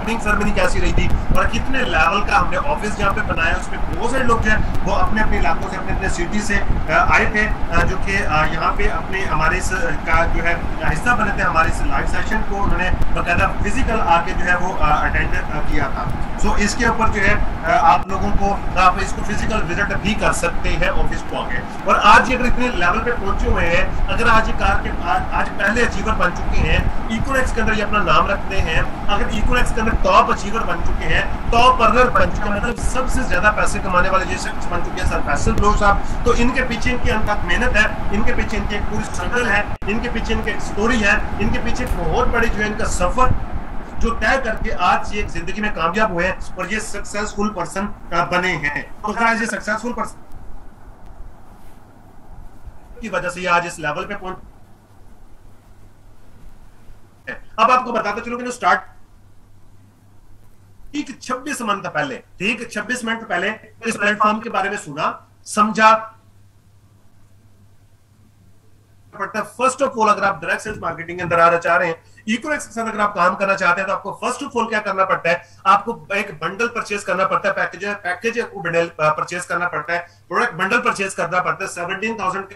Opening ceremony कैसी रही थी और कितने लेवल का हमने ऑफिस जहाँ पे बनाया, उसमें बहुत सारे लोग जो है वो अपने अपने इलाकों से, अपने अपने सिटी से आए थे, जो कि यहाँ पे अपने हमारे इस का जो है हिस्सा बने थे। हमारे इस लाइव सेशन को उन्होंने बकायदा फिजिकल आके जो है वो अटेंड किया था। सो इसके ऊपर जो है आप लोगों को आप इसको फिजिकल विजिट भी कर सकते हैं ऑफिस को आके। और आज ये अगर इतने लेवल पे पहुंचे हुए हैं, अगर आज ये कार के आज पहले अचीवर बन चुके हैं, इकोनेक्स के अंदर ये अपना नाम रखते हैं, अगर इकोनेक्स के अंदर टॉप अचीवर बन चुके हैं, टॉप अर्नर बन चुके हैं, मतलब सबसे ज्यादा पैसे कमाने वाले ये शख्स बन चुके हैं सर फैसल ब्लोच साहब, तो इनके पीछे इनकी अनथक मेहनत है, इनके पीछे इनकी एक पूरी स्ट्रगल है, इनके पीछे इनकी एक स्टोरी है, इनके पीछे बहुत बड़ी जो है इनका सफर जो तय करके आज ये जिंदगी में कामयाब हुए हैं और ये सक्सेसफुल पर्सन बने हैं। तो आज ये सक्सेसफुल पर्सन की वजह से आज इस लेवल पे पहुंचे। अब आपको बताता चलो कि जो स्टार्ट ठीक 26 मिनट पहले, ठीक 26 मिनट पहले इस प्लेटफॉर्म के बारे में सुना, समझा पड़ता है। फर्स्ट ऑफ ऑल अगर आप डायरेक्ट सेल्स मार्केटिंग के अंदर आना चाह रहे हैं, इकोनेक्स के साथ अगर आप काम करना चाहते हैं, तो आपको फर्स्ट ऑफ ऑल क्या करना पड़ता है, आपको एक बंडल परचेज करना पड़ता है, पैकेज को बंडल परचेज करना पड़ता है, प्रोडक्ट बंडल परचेज करना पड़ता है 17,000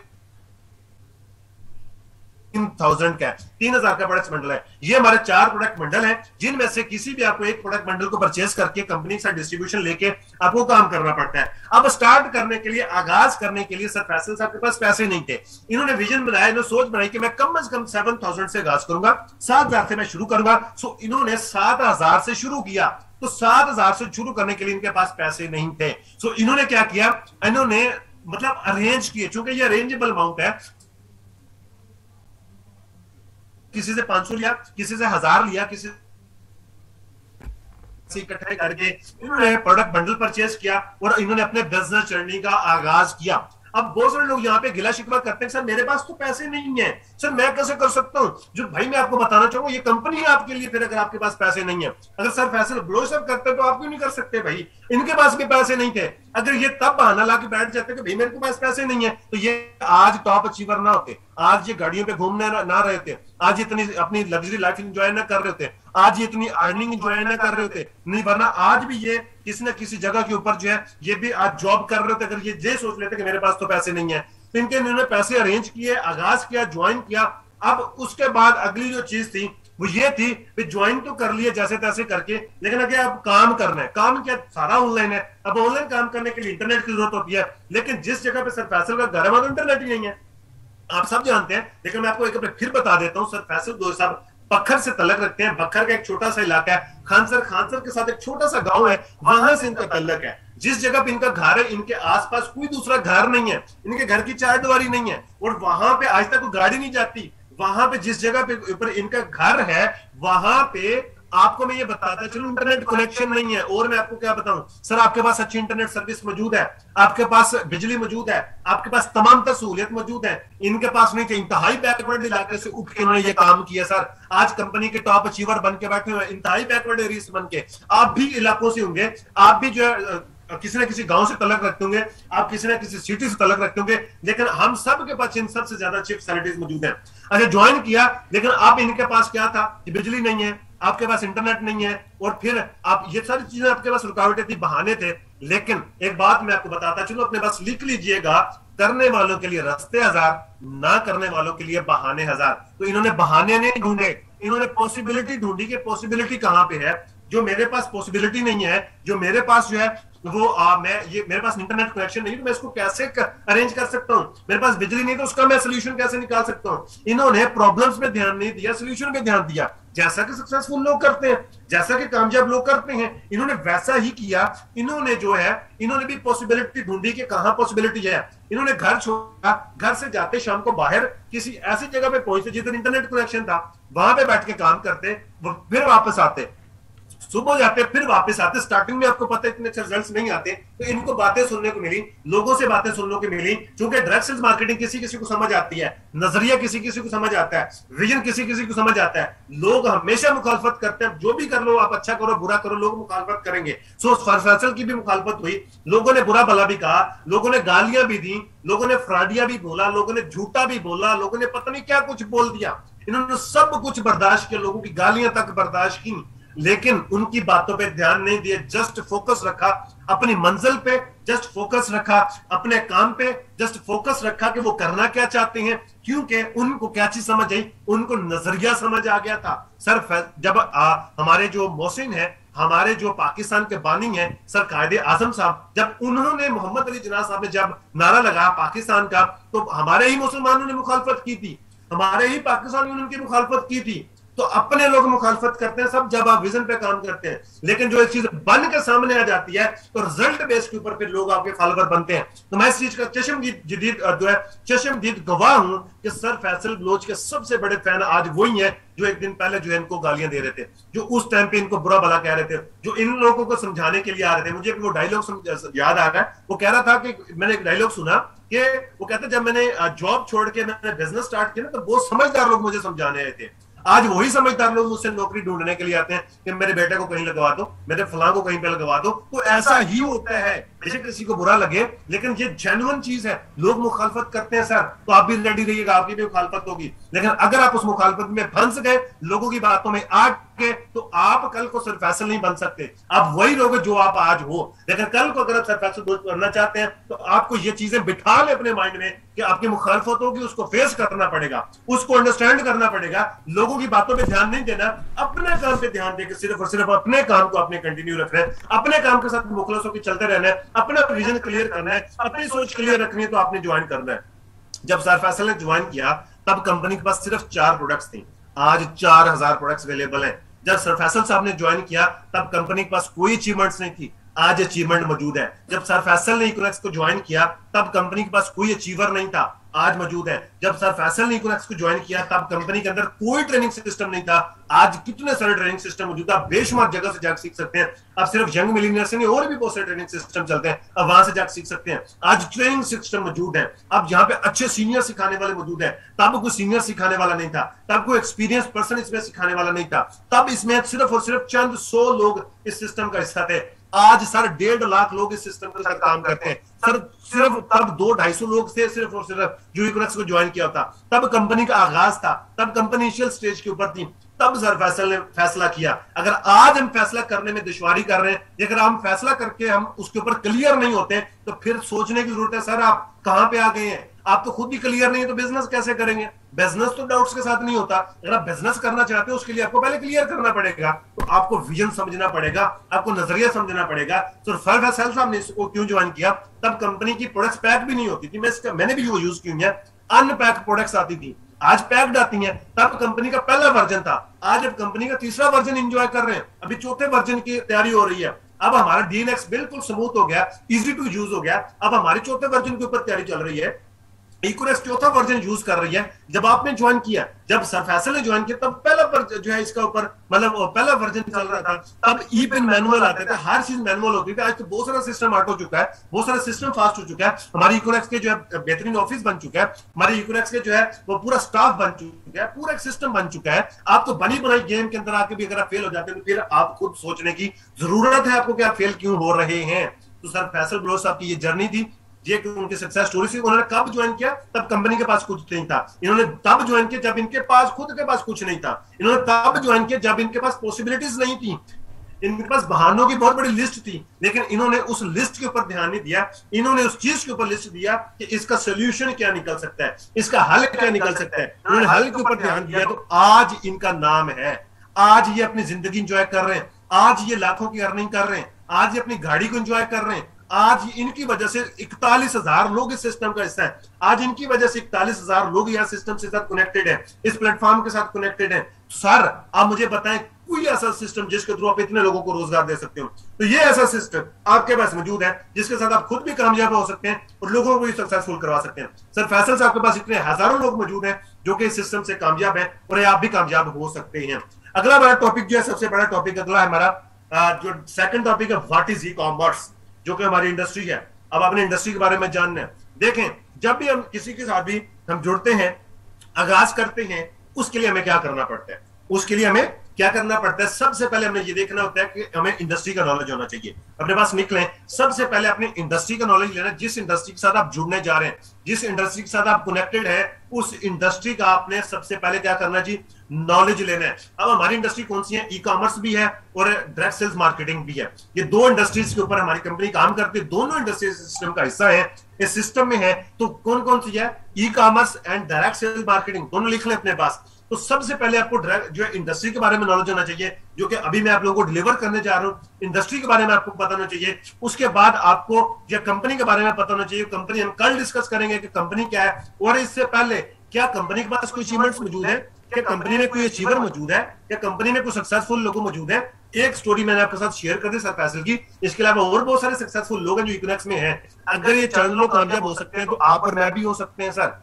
का 3,000 का प्रोडक्ट बंडल है। ये हमारे 4 प्रोडक्ट बंडल हैं, जिनमें से किसी भी आपको एक प्रोडक्ट बंडल को परचेज करके कंपनी के साथ डिस्ट्रीब्यूशन लेके आपको काम करना पड़ता है। अब स्टार्ट करने के लिए, आगाज करने के लिए सर फैसल साहब के पास पैसे नहीं थे। इन्होंने विजन बनाया, इन्होंने सोच बनाई कि मैं कम से कम 7,000 से आगाज करूंगा, 7,000 से मैं शुरू करूंगा। सो इन्होंने 7,000 से शुरू किया। तो 7,000 से शुरू करने के लिए इनके पास पैसे नहीं थे। सो इन्होंने क्या किया, इन्होंने मतलब अरेंज किए, चूंकि ये अरेंजेबल अमाउंट है, किसी से 500 लिया, किसी से 1,000 लिया, किसी से इकट्ठे करके इन्होंने प्रोडक्ट बंडल परचेज किया और इन्होंने अपने बिजनेस जर्नी का आगाज किया। अब बहुत सारे लोग यहाँ पे गिला शिकवा करते हैं, सर मेरे पास तो पैसे नहीं है, सर मैं कैसे कर सकता हूँ। जो भाई मैं आपको बताना चाहूंगा, ये कंपनी है आपके लिए। फिर अगर आपके पास पैसे नहीं है, अगर सर फैसल ब्लोच साहब करते तो आप क्यों नहीं कर सकते भाई, इनके पास भी पैसे नहीं थे। अगर ये तब बहाना ला के बैठ जाते कि भाई मेरे को पास पैसे नहीं है, तो ये आज टॉप अचीवर ना होते, आज ये गाड़ियों पे घूमने ना रहे थे, आज इतनी अपनी लग्जरी लाइफ एंजॉय ना कर रहे होते, आज ये इतनी अर्निंग एंजॉय ना कर रहे होते, नहीं वरना आज भी ये किसी न किसी जगह के ऊपर जो है ये भी आज जॉब कर रहे होते। अगर ये सोच लेते कि मेरे पास तो पैसे नहीं है, तो इन्होंने पैसे अरेंज किए, आगाज किया, ज्वाइन किया। अब उसके बाद अगली जो चीज थी वो ये थी कि ज्वाइन तो कर लिए जैसे तैसे करके, लेकिन अगर अब काम करना है, काम क्या सारा ऑनलाइन है। अब ऑनलाइन काम करने के लिए इंटरनेट की जरूरत होती है, लेकिन जिस जगह पे सर फैसल का घर है वहां तो इंटरनेट ही नहीं है, आप सब जानते हैं। लेकिन मैं आपको एक बार फिर बता देता हूँ, सर फैसल ब्लोच साहब बखर से तलक रखते हैं। बखर का एक छोटा सा इलाका है, खानसर के साथ एक छोटा सा गांव है, वहां से इनका तल्लक है। जिस जगह पे इनका घर है, इनके आसपास कोई दूसरा घर नहीं है, इनके घर की चारदीवारी नहीं है, और वहां पे आज तक कोई गाड़ी नहीं जाती। वहां पे जिस जगह पे ऊपर इनका घर है, वहां पे आपको मैं ये बताता चलूं इंटरनेट कनेक्शन नहीं है। और मैं आपको क्या बताऊं सर, आपके पास अच्छी इंटरनेट सर्विस मौजूद है, आपके पास बिजली मौजूद है, आपके पास तमाम तर सहूलियत मौजूद है, इनके पास नहीं थे। इंतहाई बैकवर्ड इलाके से उठ के इन्होंने ये काम किया सर। आज कंपनी के टॉप अचीवर बन के बैठे हुए, इंतहाई बैकवर्ड एरिया से बन के। आप भी इलाकों से होंगे, आप भी जो है किसी न किसी गांव से तलक रखते होंगे, आप किसी न किसी सिटी से तलक रखते होंगे, लेकिन हम सब के पास इन सबसे ज्यादा अच्छी फैसिलिटीज मौजूद है। अच्छा ज्वाइन किया, लेकिन अब इनके पास क्या था कि बिजली नहीं है, आपके पास इंटरनेट नहीं है, और फिर आप ये सारी चीजें आपके पास रुकावटें थी, बहाने थे। लेकिन एक बात मैं आपको बताता चलो, अपने पास लिख लीजिएगा, करने वालों के लिए रास्ते 1000, ना करने वालों के लिए बहाने 1000। तो इन्होंने बहाने नहीं ढूंढे, इन्होंने पॉसिबिलिटी ढूंढी कि पॉसिबिलिटी कहां पे है। जो मेरे पास पॉसिबिलिटी नहीं है, जो मेरे पास जो है वो मेरे पास इंटरनेट कनेक्शन नहीं, तो मैं इसको कैसे अरेंज कर सकता हूं। मेरे पास बिजली नहीं, तो उसका मैं सोल्यूशन कैसे निकाल सकता हूं। इन्होंने प्रॉब्लम्स में ध्यान नहीं दिया, सोल्यूशन पे ध्यान दिया। जैसा कि सक्सेसफुल लोग करते हैं, जैसा कि कामयाब लोग करते हैं, इन्होंने वैसा ही किया। इन्होंने जो है, इन्होंने भी पॉसिबिलिटी ढूंढी कि कहां पॉसिबिलिटी है। इन्होंने घर छोड़ा, घर से जाते शाम को बाहर किसी ऐसी जगह पे पहुंचते जिधर इंटरनेट कनेक्शन था, वहां पे बैठ के काम करते, फिर वापस आते, सुबह जाते फिर वापस आते। स्टार्टिंग में आपको पता है इतने अच्छे रिजल्ट्स नहीं आते, तो इनको बातें सुनने को मिली, लोगों से बातें सुनने को मिली। क्योंकि डायरेक्ट सेल्स मार्केटिंग किसी किसी को समझ आती है, नजरिया किसी किसी को समझ आता है, विजन किसी किसी को समझ आता है। लोग हमेशा मुखालफत करते हैं, जो भी कर लो आप, अच्छा करो बुरा करो, लोग मुखालफत करेंगे। सो फैसल की भी मुखालफत हुई, लोगों ने बुरा भला भी कहा, लोगों ने गालियां भी दी, लोगों ने फ्रॉडिया भी बोला, लोगों ने झूठा भी बोला, लोगों ने पता नहीं क्या कुछ बोल दिया। इन्होंने सब कुछ बर्दाश्त किया, लोगों की गालियां तक बर्दाश्त की, लेकिन उनकी बातों पे ध्यान नहीं दिए, जस्ट फोकस रखा अपनी मंजिल पे, जस्ट फोकस रखा अपने काम पे, जस्ट फोकस रखा कि वो करना क्या चाहते हैं, क्योंकि उनको क्या चीज समझ आई, उनको नजरिया समझ आ गया था। सर जब हमारे जो मोहसिन है, हमारे जो पाकिस्तान के बानी हैं सर कायदे आजम साहब, जब उन्होंने मोहम्मद अली जिन्ना साहब ने जब नारा लगाया पाकिस्तान का, तो हमारे ही मुसलमानों ने मुखालफत की थी, हमारे ही पाकिस्तानियों ने उनकी मुखालफत की थी। तो अपने लोग मुखालफत करते हैं सब जब आप विजन पे काम करते हैं, लेकिन जो एक चीज बन के सामने आ जाती है तो रिजल्ट बेस के ऊपर फिर लोग आपके फॉलोवर बनते हैं। तो मैं इस चीज का चशमदीद गवाह हूं कि सर फैसल बलोच के सबसे बड़े फैन आज वही है जो एक दिन पहले जो है इनको गालियां दे रहे थे, जो उस टाइम पे इनको बुरा भला कह रहे थे, जो इन लोगों को समझाने के लिए आ रहे थे। मुझे वो डायलॉग याद आ रहा है, वो कह रहा था कि मैंने एक डायलॉग सुना कि वो कहते जब मैंने जॉब छोड़ के मैंने बिजनेस स्टार्ट किया ना, तो बहुत समझदार लोग मुझे समझाने आए थे। आज वही समझदार लोग मुझसे नौकरी ढूंढने के लिए आते हैं कि मेरे बेटे को कहीं लगवा दो, मेरे फलां को कहीं पे लगवा दो। तो ऐसा ही होता है, बेशक किसी को बुरा लगे, लेकिन ये जेन्युइन चीज है। लोग मुखालफत करते हैं सर, तो आप भी रेडी रहिएगा, आपकी भी मुखालफत होगी। लेकिन अगर आप उस मुखालफत में फंस गए, लोगों की बातों में आ गए, तो आप कल को सर फैसल नहीं बन सकते। आप वही लोग जो आप आज हो। लेकिन कल को अगर आप सर फैसल करना चाहते हैं, तो आपको ये चीजें बिठा ले अपने माइंड में कि आपकी मुखालफत होगी, उसको फेस करना पड़ेगा, उसको अंडरस्टैंड करना पड़ेगा। लोगों की बातों पे ध्यान नहीं देना, अपने काम पे ध्यान देकर सिर्फ और सिर्फ अपने काम को अपने कंटिन्यू रखना है, अपने काम के साथ मुखलस होकर चलते रहना है, अपना विजन क्लियर करना है, अपनी सोच क्लियर रखनी है। तो आपने ज्वाइन करना है। जब सर फैसल ने ज्वाइन किया तब कंपनी के पास सिर्फ 4 प्रोडक्ट्स थी, आज 4000 प्रोडक्ट्स अवेलेबल हैं। जब सर फैसल साहब ने ज्वाइन किया तब कंपनी के पास कोई अचीवमेंट्स नहीं थी, आज अचीवमेंट मौजूद है। जब सर फैसल ने इकोनॉमिक्स को ज्वाइन किया तब कंपनी के पास कोई अचीवर नहीं था, आज मौजूद है। जब सर फैसल ने इकोनॉमिक्स को ज्वाइन किया तब कंपनी के अंदर कोई ट्रेनिंग सिस्टम नहीं था, आज कितने सारे ट्रेनिंग सिस्टम मौजूद है, आप बेशुमार जगह से जाकर सीख सकते हैं। अब सिर्फ यंग मिलीनियर से नहीं, और भी बहुत सारे ट्रेनिंग सिस्टम चलते हैं, अब वहां से जाकर सीख सकते हैं। आज ट्रेनिंग सिस्टम मौजूद है, अब यहाँ पे अच्छे सीनियर सिखाने वाले मौजूद है। तब कोई सीनियर सिखाने वाला नहीं था, तब कोई एक्सपीरियंस पर्सन इसमें सिखाने वाला नहीं था, तब इसमें सिर्फ और सिर्फ चंद 100 लोग इस सिस्टम का हिस्सा थे। आज सर 1.5 लाख लोग इस सिस्टम के साथ काम करते हैं। सर सिर्फ तब 200-250 लोग थे सिर्फ और सिर्फ जो इकोनॉमिक्स को ज्वाइन किया था। तब कंपनी का आगाज था, तब कंपनी इनिशियल स्टेज के ऊपर थी, तब सर फैसल ने फैसला किया। अगर आज हम फैसला करने में दुश्वारी कर रहे हैं, अगर हम फैसला करके हम उसके ऊपर क्लियर नहीं होते, तो फिर सोचने की जरूरत है सर आप कहां पे आ गए हैं। आप तो खुद भी क्लियर नहीं है तो बिजनेस कैसे करेंगे। बिजनेस तो डाउट्स के साथ नहीं होता। अगर आप बिजनेस करना चाहते हो उसके लिए आपको पहले क्लियर करना पड़ेगा, तो आपको विजन समझना पड़ेगा, आपको नजरिया समझना पड़ेगा। तो सर फैसल साहब ने इसको क्यों ज्वाइन किया, तब कंपनी की प्रोडक्ट्स पैक भी नहीं होती थी। मैंने भी वो यूज की है, अनपैक प्रोडक्ट्स आती थी, आज पैक्ड आती हैं। तब कंपनी का पहला वर्जन था, आज अब कंपनी का तीसरा वर्जन एंजॉय कर रहे हैं, अभी चौथे वर्जन की तैयारी हो रही है। अब हमारा डीएनएक्स बिल्कुल स्मूथ हो गया, इजी टू यूज हो गया। अब हमारी चौथे वर्जन के ऊपर तैयारी चल रही है, इकोनॉमिक्स चौथा वर्जन यूज कर रही है। जब आपने ज्वाइन किया, जब सर फैसल ने ज्वाइन किया, तब पहला जो है इसका ऊपर मतलब पहला वर्जन चल रहा था। तब ई पेन मैनुअल आते थे, हर चीज मैनुअल होती थी। आज तो बहुत सारा सिस्टम आर्ट हो चुका है, बहुत सारा सिस्टम फास्ट हो चुका है। हमारी इकोनॉमिक्स के जो है बेहतरीन ऑफिस बन चुका है, हमारी इकोनॉमिक्स के जो है वो पूरा स्टाफ बन चुका है, पूरा एक सिस्टम बन चुका है। आप तो बनी बनाई गेम के अंदर आके भी अगर आप फेल हो जाते हैं, तो फिर आप खुद सोचने की जरूरत है आपको कि आप फेल क्यों हो रहे हैं। तो सर फैसल बलोच साहब की ये जर्नी थी, ये उनकी सक्सेस स्टोरी थी। उन्होंने कब ज्वाइन किया, तब कंपनी के पास कुछ नहीं था। इन्होंने तब ज्वाइन किया जब इनके पास खुद के पास कुछ नहीं था। इन्होंने तब ज्वाइन किया जब इनके पास पॉसिबिलिटीज नहीं थी, इनके पास बहानों की बहुत बड़ी लिस्ट थी, लेकिन इन्होंने उस लिस्ट के ऊपर ध्यान नहीं दिया। इन्होंने उस चीज के ऊपर लिस्ट दिया कि इसका सोल्यूशन क्या निकल सकता है, इसका हल क्या निकल सकता है। इन्होंने हल के ऊपर ध्यान दिया, तो आज इनका नाम है। आज ये अपनी जिंदगी इंजॉय कर रहे हैं, आज ये लाखों की अर्निंग कर रहे हैं, आज ये अपनी गाड़ी को इंजॉय कर रहे हैं। आज इनकी वजह से 41,000 लोग इस सिस्टम का हिस्सा है। आज इनकी वजह से 41,000 लोग यहाँ सिस्टम से साथ कनेक्टेड है, इस प्लेटफॉर्म के साथ कनेक्टेड है। सर आप मुझे बताएं कोई ऐसा सिस्टम जिसके थ्रू आप इतने लोगों को रोजगार दे सकते हो। तो ये ऐसा सिस्टम आपके पास मौजूद है जिसके साथ आप खुद भी कामयाब हो सकते हैं और लोगों को भी सक्सेसफुल करवा सकते हैं। सर फैसल साहब के पास इतने हजारों लोग मौजूद हैं जो कि इस सिस्टम से कामयाब है, और आप भी कामयाब हो सकते हैं। अगला हमारा टॉपिक जो है, सबसे बड़ा टॉपिक अगला है हमारा जो सेकंड टॉपिक है, व्हाट इज ई कॉमर्स, जो कि हमारी इंडस्ट्री है। अब अपने इंडस्ट्री के बारे में जानना है। देखें, जब भी हम किसी के साथ भी हम जुड़ते हैं, आगाज करते हैं, उसके लिए हमें क्या करना पड़ता है, उसके लिए हमें क्या करना पड़ता है? सबसे पहले हमें ये देखना होता है कि हमें इंडस्ट्री का नॉलेज होना चाहिए अपने पास। निकले सबसे पहले अपनी इंडस्ट्री का नॉलेज लेना, जिस इंडस्ट्री के साथ आप जुड़ने जा रहे हैं, जिस इंडस्ट्री के साथ आप कनेक्टेड है, उस इंडस्ट्री का आपने सबसे पहले क्या करना जी, नॉलेज लेना है। अब हमारी इंडस्ट्री कौन सी है? ई कॉमर्स भी है और डायरेक्ट सेल्स मार्केटिंग भी है। ये दो इंडस्ट्रीज के ऊपर हमारी कंपनी काम करती है, दोनों इंडस्ट्री सिस्टम का हिस्सा है। इस सिस्टम में है तो कौन कौन सी है? E commerce and direct sales marketing, दोनों लिख लें अपने पास। तो सबसे पहले आपको जो है इंडस्ट्री के बारे में नॉलेज होना चाहिए, जो कि अभी मैं आप लोगों को डिलीवर करने जा रहा हूं। इंडस्ट्री के बारे में आपको पता होना चाहिए। उसके बाद आपको जो कंपनी के बारे में पता होना चाहिए। कंपनी हम कल डिस्कस करेंगे कि कंपनी क्या है, और इससे पहले क्या कंपनी के पास कोई अचीवमेंट्स मौजूद है, क्या कंपनी में कोई अचीवर मौजूद है, क्या कंपनी में कोई सक्सेसफुल लोग मौजूद है। एक स्टोरी मैंने आपके साथ शेयर कर दी सर फैसल की, इसके अलावा और बहुत सारे सक्सेसफुल लोग हैं जो इकोनॉमिक्स में हैं। अगर ये चंद लोग कामयाब हो सकते हैं तो आप और मैं भी हो सकते हैं सर।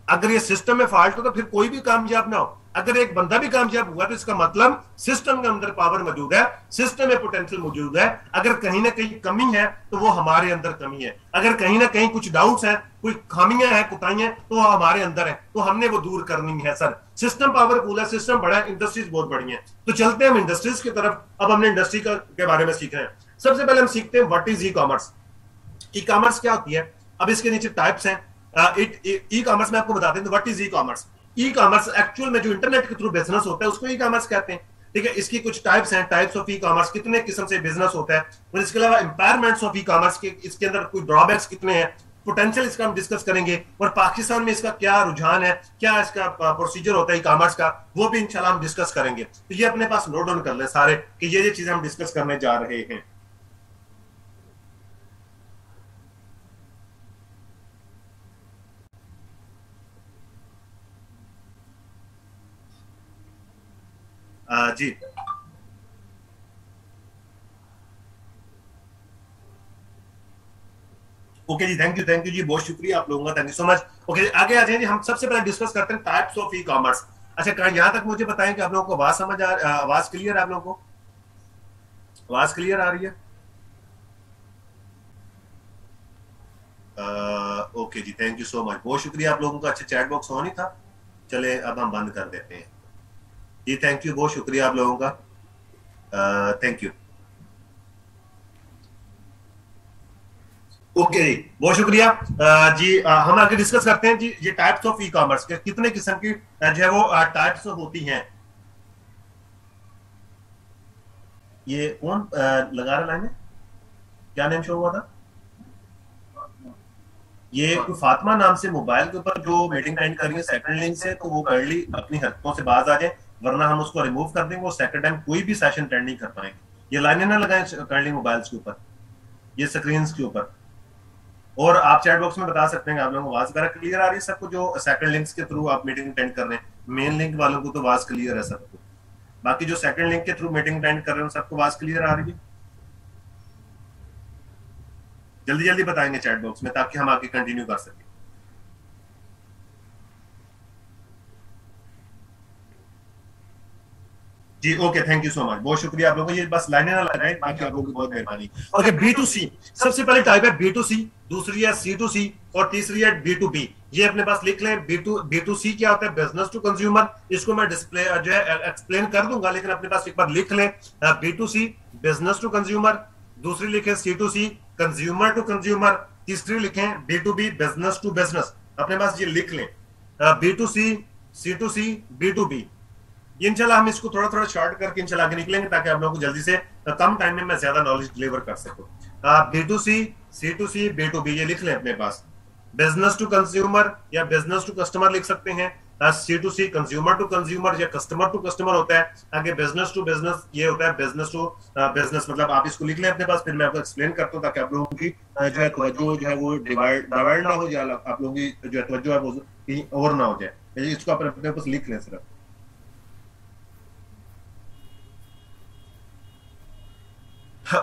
अगर ये सिस्टम में फॉल्ट हो तो फिर कोई भी कामयाब ना हो। अगर एक बंदा भी कामयाब हुआ तो इसका मतलब सिस्टम के अंदर पावर मौजूद है, सिस्टम में पोटेंशियल मौजूद है। अगर कहीं ना कहीं कमी है तो वो हमारे अंदर कमी है। अगर कहीं ना कहीं कुछ डाउट्स हैं, कोई खामियां हैं, कुताहियां, तो वो हमारे अंदर है, तो हमने वो दूर करनी है सर। सिस्टम पावरफुल है, सिस्टम बड़ा है, इंडस्ट्रीज बहुत बड़ी है। तो चलते हैं हम इंडस्ट्रीज की तरफ। अब हमने इंडस्ट्री के बारे में सीख रहे हैं। सबसे पहले हम सीखते हैं what is E commerce. E commerce क्या होती है? अब इसके नीचे टाइप्स हैं। ई कॉमर्स में आपको बताते हैं what is E commerce. E commerce actual में जो इंटरनेट के थ्रू बिजनेस होता है उसको ई कॉमर्स कहते हैं। ठीक है, इसकी कुछ टाइप्स हैं, टाइप्स ऑफ ई कॉमर्स, कितने किस्म से बिजनेस होता है, और इसके अलावा इंपायरमेंट्स ऑफ ई कॉमर्स के, इसके अंदर कोई ड्रॉबैक्स कितने हैं, पोटेंशियल इसका हम डिस्कस करेंगे, और पाकिस्तान में इसका क्या रुझान है, क्या इसका प्रोसीजर होता है ई कॉमर्स का, वो भी इंशाल्लाह हम डिस्कस करेंगे। तो ये अपने पास नोट डाउन कर ले सारे कि ये चीजें हम डिस्कस करने जा रहे हैं। जी ओके जी, थैंक यू जी, बहुत शुक्रिया आप लोगों का, thank you so much. Okay आगे आ जाइए जी, हम सबसे पहले डिस्कस करते हैं टाइप्स ऑफ ई कॉमर्स। अच्छा, यहां तक मुझे बताएं कि आप लोगों को आवाज समझ आवाज क्लियर है? आप लोगों को आवाज क्लियर आ रही है? ओके जी, थैंक यू सो मच, बहुत शुक्रिया आप लोगों का। अच्छा, चैट बॉक्स ऑन ही था, चले अब हम बंद कर देते हैं जी। थैंक यू, बहुत शुक्रिया आप लोगों का, थैंक यू। ओके जी, बहुत शुक्रिया जी। हम आगे डिस्कस करते हैं जी, ये टाइप्स ऑफ ई कॉमर्स के कितने किस्म की जो है वो टाइप्स होती हैं। ये कौन लगा रहा लाइन है? क्या नेम शो हुआ था? ये कोई फातिमा नाम से मोबाइल के ऊपर जो मीटिंग अटेंड कर रही है सेकंड लिंक से, तो वो काइंडली अपनी हरकतों से बाज आ जाए, वरना हम उसको रिमूव कर देंगे, वो सेकंड टाइम कोई भी सेशन अटेंड नहीं कर पाएंगे। ये लाइनें ना लगाएं काइंडली मोबाइल्स के ऊपर, ये स्क्रीन के ऊपर। और आप चैट बॉक्स में बता सकते हैं कि आप लोगों को आवाज वगैरह क्लियर आ रही है सबको, जो सेकंड लिंक्स के थ्रू आप मीटिंग अटेंड कर रहे हैं। मेन लिंक वालों को तो आवाज क्लियर है सबको, बाकी जो सेकंड लिंक के थ्रू मीटिंग अटेंड कर रहे हैं सबको आवाज क्लियर आ रही है? जल्दी जल्दी बताएंगे चैट बॉक्स में ताकि हम आगे कंटिन्यू कर सकें। जी okay, thank you so much, बहुत शुक्रिया आप लोगों को। ये बस लाइनें ना लगाएं, बाकी आप लोगों की बहुत मेहरबानी। ओके, बी टू सी सबसे पहले टाइप है बी टू सी, दूसरी है सी टू सी, और तीसरी है बी टू बी। ये अपने पास लिख लें। बी टू सी क्या होता है? Business to consumer. इसको मैं डिस्प्ले जो है एक्सप्लेन कर दूंगा, लेकिन अपने पास एक बार लिख लें B to C business to consumer, दूसरी लिखें C to C consumer to consumer, तीसरी लिखें B to B business to business. अपने पास ये लिख लें B to C to C, B to B. इंशाल्लाह हम इसको थोड़ा थोड़ा शॉर्ट करके इंशाल्लाह आगे निकलेंगे ताकि आप लोगों को जल्दी से कम टाइम में मैं ज्यादा नॉलेज डिलीवर कर सकूं। B to C, B to B, ये लिख लें अपने पास। बिजनेस टू कंज्यूमर या बिजनेस टू कस्टमर लिख सकते हैं। C to C consumer to consumer या कस्टमर टू कस्टमर होता है। आगे बिजनेस टू बिजनेस ये होता है बिजनेस टू बिजनेस। मतलब आप इसको लिख लें अपने पास, फिर मैं आपको एक्सप्लेन करता हूँ ताकि आप लोगों की जो है तवज्जो जो है वो डिवाइड ना हो जाए, आप लोगों की जो है तवज्जो है वो कहीं और ना हो जाए। इसको आप अपने पास लिख लें सिर्फ।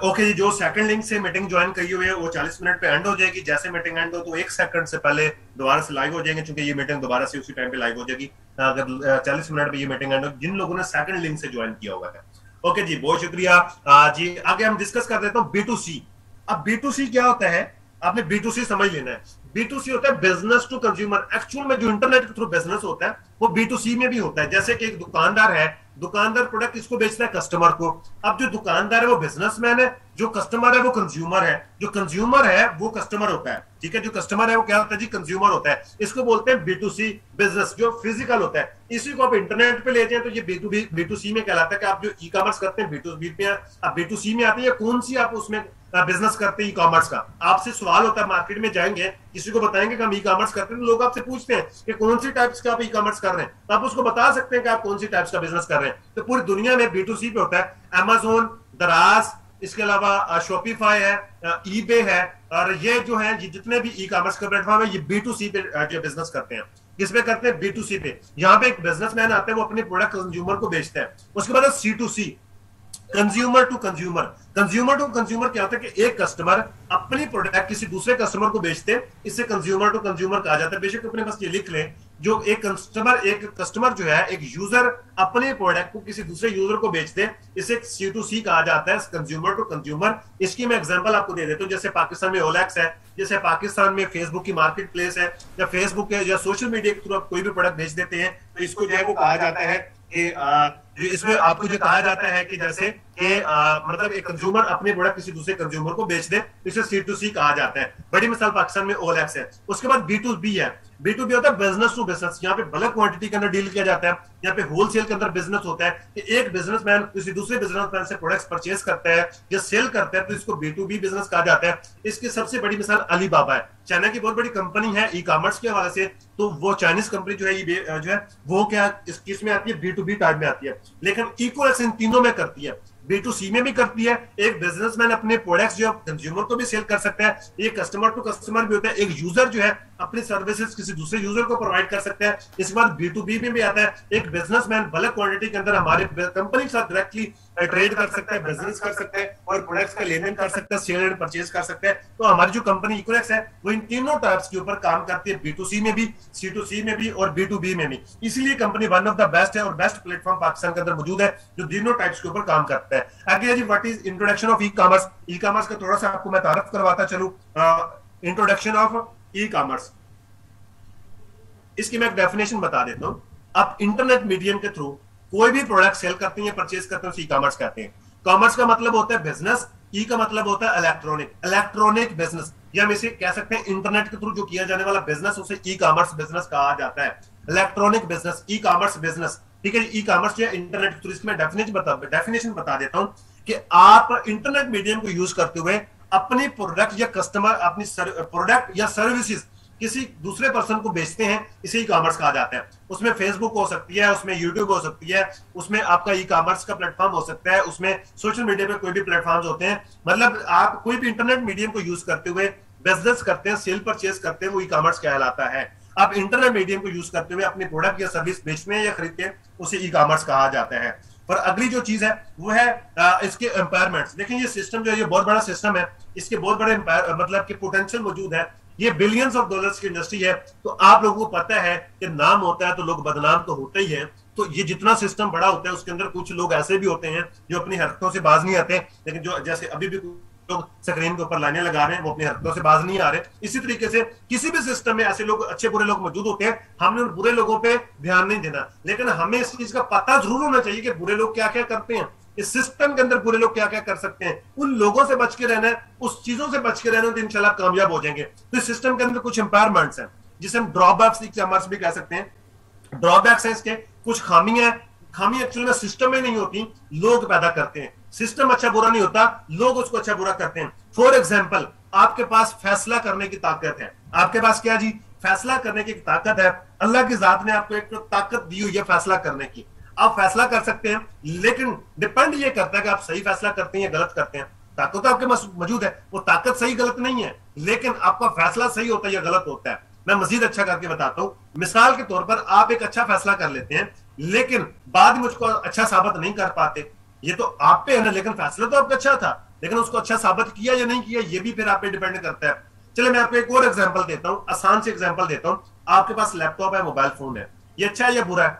ओके जी, जो सेकंड लिंक से मीटिंग ज्वाइन करी हुई है वो 40 मिनट पे एंड हो जाएगी। जैसे मीटिंग एंड हो तो 1 सेकंड से पहले दोबारा से लाइव हो जाएंगे, क्योंकि ये मीटिंग दोबारा से उसी टाइम पे लाइव हो जाएगी अगर 40 मिनट पे ये मीटिंग एंड हो, जिन लोगों ने सेकंड लिंक से ज्वाइन किया हुआ है। ओके जी, बहुत शुक्रिया जी। आगे हम डिस्कस कर देता हूँ बी टू सी। अब बी टू सी क्या होता है, आपने बी टू सी समझ लेना है। बी टू सी होता है बिजनेस टू कंज्यूमर। एक्चुअल में जो इंटरनेट के थ्रू बिजनेस होता है वो बी टू सी में भी होता है। जैसे कि एक दुकानदार है दुकानदार प्रोडक्ट किसको बेचता है? कस्टमर को। अब जो दुकानदार है वो बिजनेसमैन है, जो कस्टमर है वो कंज्यूमर है, जो कंज्यूमर है वो कस्टमर होता है, ठीक है। जो कस्टमर है वो क्या होता है जी? कंज्यूमर होता है। इसको बोलते हैं B2C बिजनेस, जो फिजिकल होता है। इसी को आप इंटरनेट पे ले जाएं तो ये B2B B2C में कहलाता है कि आप जो ई कॉमर्स करते हैं B2B पे, आप B2C में आते हैं, कौन सी आप उसमें बिजनेस करते हैं ई कॉमर्स का। आपसे सवाल होता है, मार्केट में जाएंगे, किसी को बताएंगे कि हम ई कॉमर्स करते हैं, तो लोग आपसे पूछते हैं कि कौन सी टाइप्स का आप ई कॉमर्स कर रहे हैं, तो आप उसको बता सकते हैं कि आप कौन सी टाइप्स का बिजनेस कर रहे हैं। तो पूरी दुनिया में B2C पे होता है। अमेजोन, दराज, इसके अलावा शॉपिफाई है, ईबे है, और ये जो है जितने भी ई कॉमर्स का प्लेटफॉर्म है ये B2C पे जो बिजनेस करते हैं। किस पे करते हैं? B2C पे। यहाँ पे एक बिजनेसमैन आते हैं, वो अपने प्रोडक्ट कंज्यूमर को बेचते हैं। उसके बाद C2C, consumer to consumer. Consumer to consumer क्या होता है कि एक कस्टमर अपनी प्रोडक्ट किसी दूसरे कस्टमर को बेचते हैं, इससे कंज्यूमर टू कंज्यूमर कहा जाता है। बेशक अपने पास ये लिख लें, जो एक कस्टमर जो है, एक यूजर अपने प्रोडक्ट को किसी दूसरे यूजर को बेचते हैं, इसे C2C कहा जाता है, कंज्यूमर टू कंज्यूमर। इसकी मैं एग्जांपल आपको दे देता हूं। जैसे पाकिस्तान में OLX है, जैसे पाकिस्तान में फेसबुक की मार्केट प्लेस है, या फेसबुक है या सोशल मीडिया के थ्रू आप कोई भी प्रोडक्ट बेच देते हैं, तो इसको जो है वो कहा जाता है कि इसमें आपको जो कहा जाता है कि जैसे कि मतलब एक कंज्यूमर अपने प्रोडक्ट किसी दूसरे कंज्यूमर को बेच दे, इसे C2C कहा जाता है। बड़ी मिसाल पाकिस्तान में OLX है। उसके बाद B2B है। B2B होता है बिजनेस टू बिजनेस। यहाँ पे बल्क क्वांटिटी के अंदर डील किया जाता है। यहाँ पे होलसेल के अंदर बिजनेस होता है कि एक बिजनेसमैन किसी दूसरे बिजनेसमैन से प्रोडक्ट्स परचेज करता है या सेल करता है, तो इसको B2B बिजनेस कहा जाता है। इसकी सबसे बड़ी मिसाल अलीबाबा है। चाइना की बहुत बड़ी कंपनी है ई कॉमर्स के हवाले से, तो वो चाइनीज कंपनी जो है वो क्या किसमें आती है? B2B टाइप में आती है। लेकिन इक्वल इन तीनों में करती है। B2C में भी करती है। एक बिजनेसमैन अपने प्रोडक्ट्स जो कंज्यूमर को भी सेल कर सकता है, ये कस्टमर टू कस्टमर भी होता है। एक यूजर जो है अपनी सर्विसेज किसी दूसरे यूजर को प्रोवाइड कर सकता है। इसके बाद B2B में भी आता है। एक बिजनेसमैन बल्क क्वांटिटी के अंदर हमारे कंपनी के साथ डायरेक्टली ट्रेड कर सकता है, बिजनेस कर सकता है और प्रोडक्ट्स का लेन देन कर सकता है, सेल एंड परचेज कर सकता है। तो हमारी जो कंपनी इक्वलेक्स है वो इन तीनों टाइप्स के ऊपर काम करती है, B2C में भी, C2C में भी और B2B में भी। इसीलिए company one of the best है और बेस्ट प्लेटफॉर्म पाकिस्तान के अंदर मौजूद है जो तीनों टाइप्स के ऊपर काम करता है। आगे जी, what is introduction of e commerce. E commerce का थोड़ा सा आपको मैं तारफ करवाता चलूं। इंट्रोडक्शन ऑफ ई कॉमर्स, इसकी मैं एक डेफिनेशन बता देता हूं। आप इंटरनेट मीडियम के थ्रू कोई भी प्रोडक्ट सेल करते हैं, परचेज करते हैं, उसे ई कॉमर्स कहते हैं। कॉमर्स का मतलब होता है बिजनेस, ई का मतलब होता है इलेक्ट्रॉनिक बिजनेस, या हम इसे कह सकते हैं इंटरनेट के थ्रू जो किया जाने वाला बिजनेस, उसे ई कॉमर्स बिजनेस कहा जाता है। Electronic business, e commerce business, ठीक है। ई कॉमर्स या इंटरनेट के थ्रू, इसकी मैं डेफिनेशन बता देता हूं कि आप इंटरनेट मीडियम को यूज करते हुए अपनी प्रोडक्ट या कस्टमर अपनी प्रोडक्ट या सर्विसेज किसी दूसरे पर्सन को बेचते हैं, इसे ई कॉमर्स कहा जाता है। उसमें फेसबुक हो सकती है, उसमें यूट्यूब हो सकती है, उसमें आपका ई कॉमर्स का प्लेटफॉर्म हो सकता है, उसमें सोशल मीडिया पे कोई भी प्लेटफॉर्म्स होते हैं। मतलब आप कोई भी इंटरनेट मीडियम को यूज करते हुए बिजनेस करते हैं, सेल परचेज करते हैं, वो ई कॉमर्स कहलाता है। आप इंटरनेट मीडियम को यूज करते हुए अपने प्रोडक्ट या सर्विस बेचते हैं या खरीदते हैं, उसे ई कॉमर्स कहा जाता है। पर अगली जो चीज है वो है इसके एम्पावरमेंट्स। देखिए ये सिस्टम जो है ये बहुत बड़ा सिस्टम है, इसके बहुत बड़े मतलब कि पोटेंशियल मौजूद है। ये बिलियंस ऑफ डॉलर्स की इंडस्ट्री है। तो आप लोगों को पता है कि नाम होता है तो लोग बदनाम तो होते ही है। तो ये जितना सिस्टम बड़ा होता है उसके अंदर कुछ लोग ऐसे भी होते हैं जो अपनी हरकतों से बाज नहीं आते, लेकिन जो जैसे अभी भी लोग स्क्रीन के ऊपर लाइनें लगा रहे हैं वो अपनी हरकतों से बाज नहीं आ रहे। इसी तरीके से किसी भी सिस्टम में ऐसे लोग, अच्छे बुरे लोग मौजूद होते हैं। हमने उन बुरे लोगों पे ध्यान नहीं देना, लेकिन हमें इस चीज का पता जरूर होना चाहिए कि बुरे लोग क्या क्या करते हैं, इस सिस्टम के अंदर बुरे लोग क्या क्या कर सकते हैं। उन लोगों से बच के रहना है, उस चीजों से बच के रहना है, तो इंशाल्लाह कामयाब हो जाएंगे। तो इस सिस्टम के अंदर कुछ एम्पावरमेंट्स हैं जिसे हम ड्रॉबैक्स भी कह सकते हैं। ड्रॉबैक्स हैं इसके, कुछ खामियां हैं। खामी एक्चुअली में सिस्टम में नहीं होती, लोग पैदा करते हैं। सिस्टम अच्छा बुरा नहीं होता, लोग उसको अच्छा बुरा करते हैं। फॉर एग्जाम्पल, आपके पास फैसला करने की ताकत है। आपके पास क्या जी? फैसला करने की ताकत है। अल्लाह की जात ने आपको एक ताकत दी हुई है फैसला करने की। आप फैसला कर सकते हैं, लेकिन डिपेंड ये करता है कि आप सही फैसला करते हैं या गलत करते हैं। ताकत तो आपके पास मौजूद है, वो ताकत सही गलत नहीं है, लेकिन आपका फैसला सही होता है या गलत होता है। मैं मजीद अच्छा करके बताता हूं। मिसाल के तौर पर आप एक अच्छा फैसला कर लेते हैं, लेकिन बाद में उसको अच्छा साबित नहीं कर पाते। ये तो आप पे है ना, लेकिन फैसला तो आपका अच्छा था, लेकिन उसको अच्छा साबित किया या नहीं किया ये भी फिर आप पे डिपेंड करता है। चलिए मैं आपको एक और एग्जांपल देता हूं, आसान से एग्जांपल देता हूं। आपके पास लैपटॉप है, मोबाइल फोन है, ये अच्छा है या बुरा है?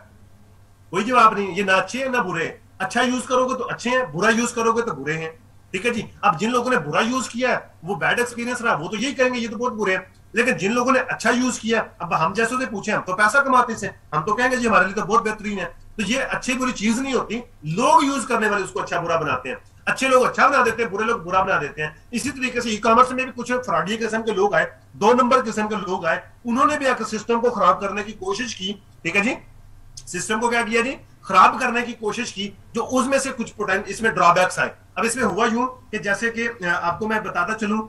कोई जवाब नहीं। ये ना अच्छे हैं ना बुरे हैं। अच्छा यूज करोगे तो अच्छे हैं, बुरा यूज करोगे तो बुरे हैं, ठीक है जी। अब जिन लोगों ने बुरा यूज किया है, वो बैड एक्सपीरियंस रहा, वो तो यही कहेंगे ये तो बहुत बुरे हैं। लेकिन जिन लोगों ने अच्छा यूज किया, अब हम जैसों से पूछे, हम तो पैसा कमाते से, हम तो कहेंगे जी हमारे लिए तो बहुत बेहतरीन है। तो ये अच्छी बुरी चीज नहीं होती, लोग यूज करने वाले उसको अच्छा बुरा बनाते हैं। अच्छे लोग अच्छा बना देते हैं, बुरे लोग बुरा बना देते हैं। इसी तरीके से ई कॉमर्स में भी कुछ फ्रॉडी किस्म के लोग आए, 2 नंबर किस्म के लोग आए, उन्होंने भी आकर सिस्टम को खराब करने की कोशिश की। ठीक है जी, सिस्टम को क्या किया जी, खराब करने की कोशिश की, जो उसमें से कुछ इसमें ड्रॉबैक्स आए। अब इसमें हुआ यूं कि जैसे कि आपको मैं बताता चलूं,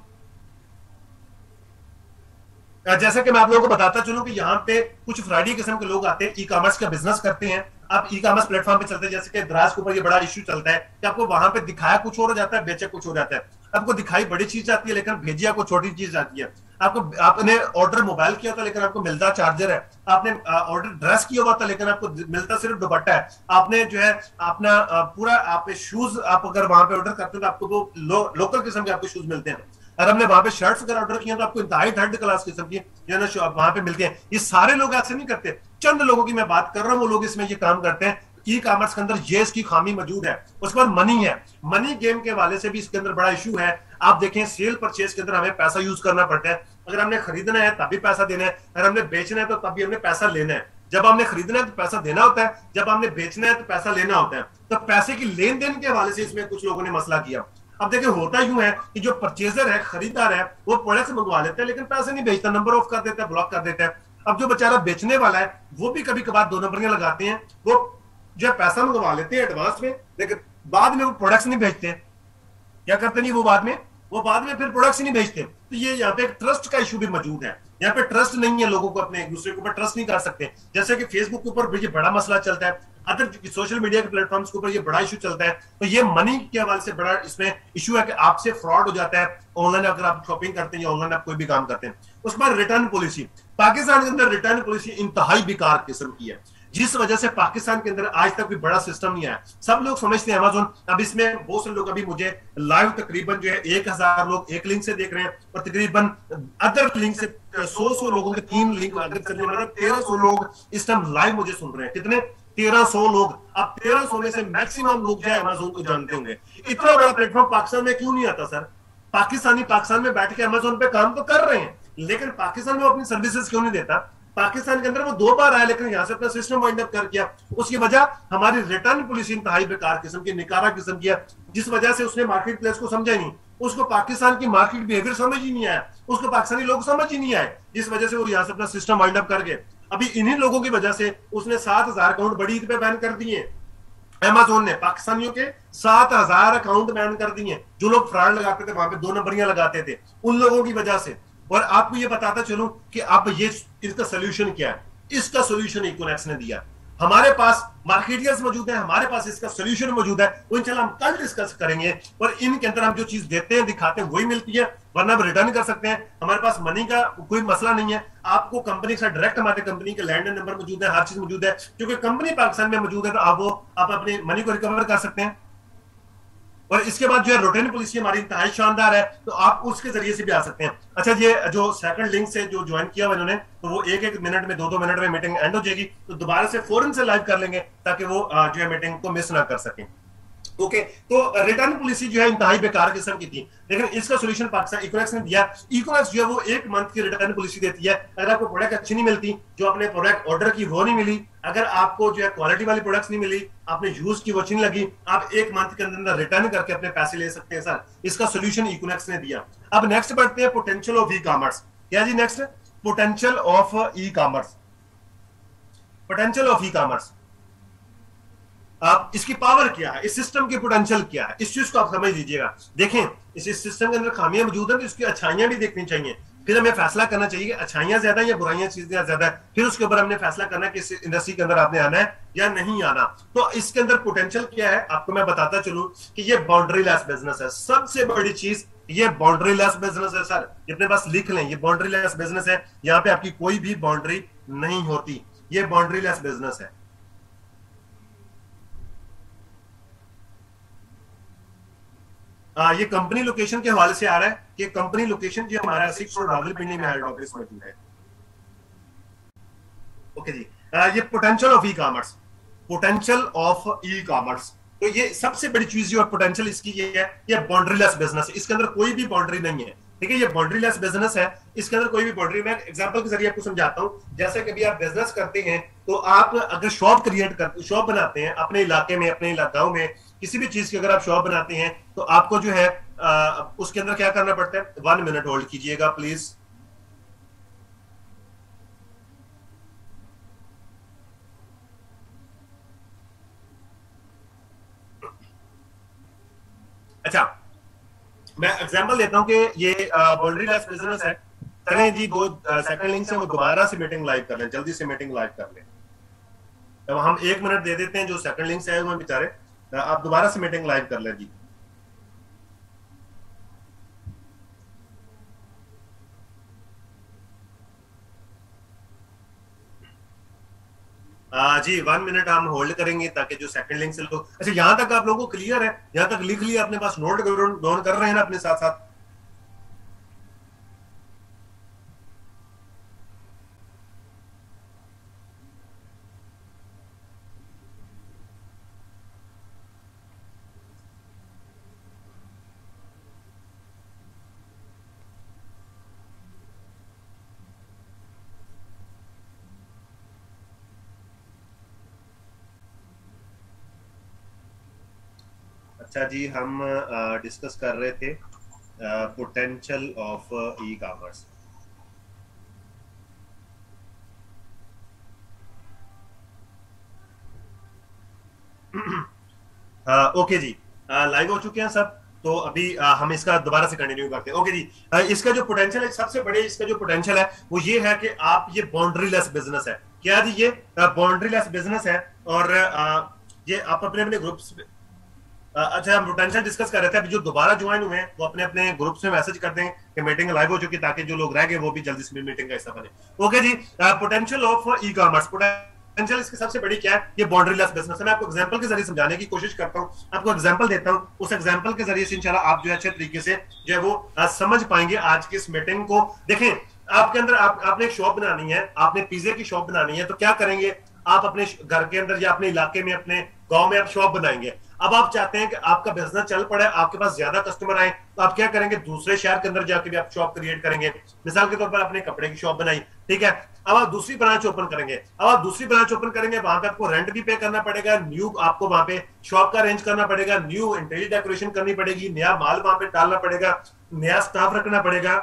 जैसा कि मैं आप लोगों को बताता चलूं कि यहाँ पे कुछ फ्रॉडी किस्म के लोग आते हैं, ई कॉमर्स का बिजनेस करते हैं। आप ई कॉमर्स प्लेटफॉर्म पे चलते हैं, जैसे कि दराज के ऊपर ये बड़ा इश्यू चलता है कि आपको वहां पे दिखाया कुछ और हो जाता है, बेचा कुछ हो जाता है। आपको दिखाई बड़ी चीज आती है लेकिन भेजिया को छोटी चीज आती है। आपको आपने ऑर्डर मोबाइल किया था लेकिन आपको मिलता चार्जर है। आपने ऑर्डर ड्रेस किया हुआ था लेकिन आपको मिलता सिर्फ दुपट्टा है। आपने जो है अपना पूरा आप शूज आप अगर वहां पे ऑर्डर करते हो तो आपको वो लोकल किस्म के आपको शूज मिलते हैं। और हमने वहां पे शर्ट्स अगर ऑर्डर किया तो आपको इंतहाई थर्ड क्लास किस्म की जो है ना वहां पे मिलते हैं। ये सारे लोग ऐसे नहीं करते, चंद लोगों की मैं बात कर रहा हूं, वो लोग इसमें ये काम करते हैं। ई कॉमर्स के अंदर ये इसकी खामी मौजूद है। उसके बाद मनी है, मनी गेम के हवाले से भी इसके अंदर बड़ा इशू है। आप देखें सेल परचेज के अंदर हमें पैसा यूज करना पड़ता है। अगर हमने खरीदना है तब भी पैसा देना है, अगर हमने बेचना है तो तब भी हमने पैसा लेना है। जब हमने खरीदना है तो पैसा देना होता है, जब हमने बेचना है तो पैसा लेना होता है। तो पैसे की लेन देन के हवाले से इसमें कुछ लोगों ने मसला किया। अब देखिए होता यूं है कि जो परचेजर है, खरीदार है, वो प्रोडक्ट मंगवा लेते हैं लेकिन पैसे नहीं भेजता, नंबर ऑफ कर देता है, ब्लॉक कर देता है। अब जो बेचारा बेचने वाला है वो भी कभी कभार 2 नंबरियां लगाते हैं, वो जो है पैसा मंगवा लेते हैं एडवांस में, लेकिन बाद में वो प्रोडक्ट्स नहीं भेजते। क्या करते नहीं, वो बाद में फिर प्रोडक्ट्स नहीं भेजते। तो ये यहाँ पे एक ट्रस्ट का इशू भी मौजूद है। यहाँ पे ट्रस्ट नहीं है, लोगों को अपने एक दूसरे के ऊपर ट्रस्ट नहीं कर सकते। जैसे कि फेसबुक के ऊपर ये बड़ा मसला चलता है, अदर सोशल मीडिया के प्लेटफॉर्म्स के ऊपर ये बड़ा इशू चलता है। तो ये मनी के हवाले से बड़ा इसमें इशू है कि आपसे फ्रॉड हो जाता है ऑनलाइन, अगर आप शॉपिंग करते हैं या ऑनलाइन आप कोई भी काम करते हैं। उसके बाद रिटर्न पॉलिसी, पाकिस्तान के अंदर रिटर्न पॉलिसी इंतहाई बेकार किस्म की है, जिस वजह से पाकिस्तान के अंदर आज तक भी बड़ा सिस्टम नहीं आया। सब लोग समझते हैं अमेज़न, अब इसमें बहुत से लोग अभी मुझे लाइव तकरीबन जो है 1000 लोग एक लिंक से देख रहे हैं और तकरीबन अदर लिंक से 100 लोगों के 3 लिंक अगर चलने वाला 1300 लोग इस टाइम लाइव मुझे सुन रहे हैं। कितने? 1300 लोग। अब 1300 में से मैक्सिमम लोग जो है अमेज़न को जानते होंगे। इतना बड़ा प्लेटफॉर्म पाकिस्तान में क्यों नहीं आता सर? पाकिस्तान में बैठ के अमेज़न पे काम तो कर रहे हैं, लेकिन पाकिस्तान में अपनी सर्विसेज क्यों नहीं देता? पाकिस्तान के अंदर वो 2 बार आया लेकिन यहां से अपना सिस्टम वाइंड अप कर किया। उसकी वजह हमारी रिटर्न पॉलिसी इंतहाई बेकार किस्म की, निकारा किस्म की है, जिस वजह से उसने मार्केट प्लेस को समझा ही नहीं, उसको पाकिस्तान की मार्केट बिहेवियर समझ ही नहीं आया, उसको पाकिस्तानी लोग समझ ही नहीं आए, जिस वजह से वो यहां से अपना सिस्टम वाइंड अप कर गए। अभी इन्हीं लोगों की वजह से उसने 7000 अकाउंट बड़ी ईद पे बैन कर दिए। अमेज़न ने पाकिस्तानियों के 7000 अकाउंट बैन कर दिए। जो लोग फ्रॉड लगाते थे, वहां पे 2 नंबरियां लगाते थे, उन लोगों की वजह से। और आपको ये बताता चलूं कि आप ये इसका सोल्यूशन क्या है। इसका सोल्यूशन इकोनॉक्स ने दिया। हमारे पास मार्केटियर्स मौजूद है, हमारे पास इसका सोल्यूशन मौजूद है, वो इंशाल्लाह हम कल डिस्कस करेंगे। और इनके अंदर हम जो चीज देते हैं दिखाते हैं वही मिलती है, वरना हम रिटर्न कर सकते हैं। हमारे पास मनी का कोई मसला नहीं है। आपको कंपनी से डायरेक्ट हमारे कंपनी के लैंड नंबर मौजूद है, हर चीज मौजूद है, क्योंकि कंपनी पाकिस्तान में मौजूद है, तो आप अपने मनी को रिकवर कर सकते हैं। और इसके बाद जो है रिटर्न पॉलिसी हमारी इंतहाई शानदार है, तो आप उसके जरिए से भी आ सकते हैं। अच्छा, ये जो सेकंड लिंक से जो ज्वाइन किया हुआ इन्होंने, तो वो 1-1 मिनट में 2-2 मिनट में मीटिंग एंड हो जाएगी, तो दोबारा से फौरन से लाइव कर लेंगे ताकि वो जो है मीटिंग को मिस ना कर सकें। ओके, तो रिटर्न पॉलिसी जो है इंतहाई बेकार किस्म की थी, लेकिन इसका सोल्यूशन पाकिस्तान इकोनॉक्स ने दिया। इकोनॉक्स जो है वो 1 मंथ की रिटर्न पॉलिसी देती है। अगर आपको प्रोडक्ट अच्छी नहीं मिलती, जो आपने प्रोडक्ट ऑर्डर की वो नहीं मिली, अगर आपको जो है क्वालिटी वाली प्रोडक्ट्स नहीं मिली, आपने यूज की वो अच्छी नहीं लगी, आप 1 मंथ के अंदर रिटर्न करके अपने पैसे ले सकते हैं सर। इसका सोल्यूशन इकोनॉक्स ने दिया। अब नेक्स्ट बढ़ते हैं पोटेंशियल ऑफ ई कॉमर्स। क्या जी next? Potential of e commerce. Potential of e commerce, आप इसकी पावर क्या है, इस सिस्टम की पोटेंशियल क्या है, इस चीज को आप समझ लीजिएगा। देखें, इस सिस्टम के अंदर खामियां मौजूद हैं, तो इसकी अच्छाइयां भी देखनी चाहिए। फिर हमें फैसला करना चाहिए कि अच्छाइयां ज्यादा या बुराइयां चीजें ज्यादा है। फिर उसके ऊपर हमने फैसला करना है कि इस इंडस्ट्री के अंदर आपने आना है या नहीं आना। तो इसके अंदर पोटेंशियल क्या है, आपको मैं बताता चलूं कि ये बाउंड्री लेस बिजनेस है। सबसे बड़ी चीज ये बाउंड्री लेस बिजनेस है सर। अपने पास लिख लें, ये बाउंड्री लेस बिजनेस है। यहाँ पे आपकी कोई भी बाउंड्री नहीं होती, ये बाउंड्री लेस बिजनेस है। ये कंपनी लोकेशन के हवाले से आ रहा है कि कंपनी लोकेशन जो हमारा 6 और रावलपिंडी में हेड ऑफिस मौजूद है। ओके जी, ये potential of e commerce, potential of e commerce. तो ये सबसे बड़ी चीज जो है पोटेंशियल इसकी ये है, ये बाउंड्रीलेस बिजनेस है। इसके अंदर कोई भी बाउंड्री नहीं है, ठीक है, ये बाउंड्री लेस बिजनेस है, इसके अंदर कोई भी बाउंड्री, मैं एग्जांपल के जरिए आपको समझाता हूं। जैसे कभी आप बिजनेस करते हैं तो आप अगर शॉप क्रिएट करते, शॉप बनाते हैं अपने इलाके में, अपने गांव में, किसी भी चीज की अगर आप शॉप बनाते हैं तो आपको जो है उसके अंदर क्या करना पड़ता है। 1 मिनट होल्ड कीजिएगा प्लीज। अच्छा, मैं एग्जांपल देता हूं कि ये बाउंड्री लेस बिजनेस है। चलें जी, 2 सेकंड लिंक से वो दोबारा से मीटिंग लाइव कर लें, जल्दी से मीटिंग लाइव कर लें। तो हम 1 मिनट दे देते हैं, जो सेकंड लिंक से आए हुए बेचारे, आप दोबारा से मीटिंग लाइव कर लें जी। जी 1 मिनट हम होल्ड करेंगे ताकि जो सेकंड लिंक से लोग, अच्छा यहां तक आप लोगों को क्लियर है, यहां तक लिख लिया अपने पास, नोट डाउन कर रहे हैं ना अपने साथ साथ। अच्छा जी, हम डिस्कस कर रहे थे potential of e commerce. Okay जी, लाइव हो चुके हैं सब, तो अभी हम इसका दोबारा से कंटिन्यू करते हैं। ओके जी, इसका जो पोटेंशियल है, सबसे बड़े इसका जो पोटेंशियल है वो ये है कि आप, ये बाउंड्री लेस बिजनेस है। क्या जी, ये बाउंड्री लेस बिजनेस है, और ये आप अपने अपने ग्रुप्स, अच्छा हम पोटेंशियल डिस्कस कर रहे थे। अभी जो दोबारा ज्वाइन हुए हैं वो अपने अपने ग्रुप्स में मैसेज कर दें कि मीटिंग लाइव हो चुकी है, ताकि जो लोग रह गए वो भी जल्दी से मीटिंग का हिस्सा बने। ओके जी, potential of e commerce, potential इसकी सबसे बड़ी क्या है, ये बाउंड्री लेस बिजनेस है। मैं आपको एग्जांपल के जरिए समझाने की कोशिश करता हूं, आपको एग्जांपल देता हूं, उस एग्जांपल के जरिए से इंशाल्लाह आप जो है अच्छे तरीके से जो है वो समझ पाएंगे आज की इस मीटिंग को। देखें, आपके अंदर आपने एक शॉप बनानी है, आपने पिज्जे की शॉप बनानी है, तो क्या करेंगे आप, अपने घर के अंदर या अपने इलाके में, अपने गांव में आप शॉप बनाएंगे। अब आप चाहते हैं कि आपका बिजनेस चल पड़े, आपके पास ज्यादा कस्टमर आए, तो आप क्या करेंगे, दूसरे शहर के अंदर जाके भी आप शॉप क्रिएट करेंगे। मिसाल के तौर पर आपने कपड़े की शॉप बनाई, ठीक है, अब आप दूसरी ब्रांच ओपन करेंगे। अब आप दूसरी ब्रांच ओपन करेंगे, वहां पे आपको रेंट भी पे करना पड़ेगा, न्यू आपको वहां पे शॉप का अरेंज करना पड़ेगा, न्यू इंटीरियर डेकोरेशन करनी पड़ेगी, नया माल वहां पे डालना पड़ेगा, नया स्टाफ रखना पड़ेगा,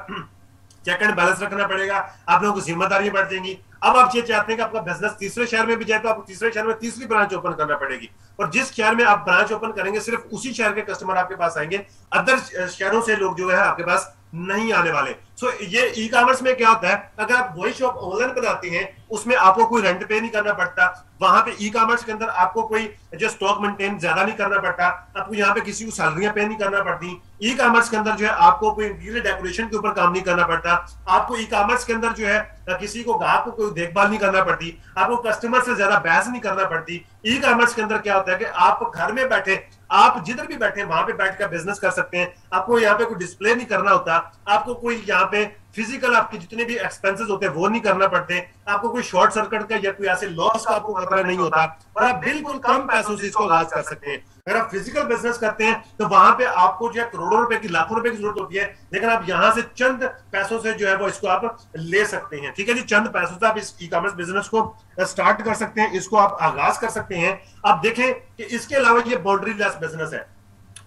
चेक एंड बैलेंस रखना पड़ेगा, आप लोगों को जिम्मेदारियां बढ़ जाएंगी। अब आप ये चाहते हैं कि आपका बिजनेस तीसरे शहर में भी जाए, तो आपको तीसरे शहर में तीसरी ब्रांच ओपन करना पड़ेगी, और जिस शहर में आप ब्रांच ओपन करेंगे सिर्फ उसी शहर के कस्टमर आपके पास आएंगे, अदर शहरों से लोग जो है आपके पास नहीं आने वाले। सो ये ई कॉमर्स में क्या होता है, अगर आप वही शॉप ऑनलाइन बनाते हैं उसमें आपको कोई रेंट पे नहीं करना पड़ता, वहां पे ई कॉमर्स के अंदर आपको कोई जो स्टॉक मेंटेन ज्यादा नहीं करना पड़ता, आपको यहाँ पे किसी को सैलरियां पे नहीं करना पड़ती। ई कॉमर्स के अंदर जो है आपको कोई इंटीरियर डेकोरेशन के ऊपर काम नहीं करना पड़ता, आपको ई कॉमर्स के अंदर जो है किसी को ग्राहक को कोई देखभाल नहीं करना पड़ती, आपको कस्टमर से ज्यादा बहस नहीं करना पड़ती। ई कॉमर्स के अंदर क्या होता है कि आप घर में बैठे, आप जिधर भी बैठे वहां पे बैठकर बिजनेस कर सकते हैं, आपको यहाँ पे कोई डिस्प्ले नहीं करना होता, आपको कोई यहाँ पे फिजिकल आपके जितने भी एक्सपेंसेस होते हैं वो नहीं करना पड़ते, आपको कोई शॉर्ट सर्किट का या कोई ऐसे लॉस का आपको खतरा नहीं होता, और आप बिल्कुल कम पैसों से इसको आगाज कर सकते हैं। अगर आप फिजिकल बिजनेस करते हैं तो वहां पे आपको जो है करोड़ों रुपए की, लाखों रुपए की जरूरत होती है, लेकिन आप यहां से चंद पैसों से जो है वो इसको आप ले सकते हैं। ठीक है जी, चंद पैसों से आप इस ई कॉमर्स बिजनेस को स्टार्ट कर सकते हैं, इसको आप आगाज कर सकते हैं। अब देखें कि इसके अलावा ये बाउंड्री लेस बिजनेस है।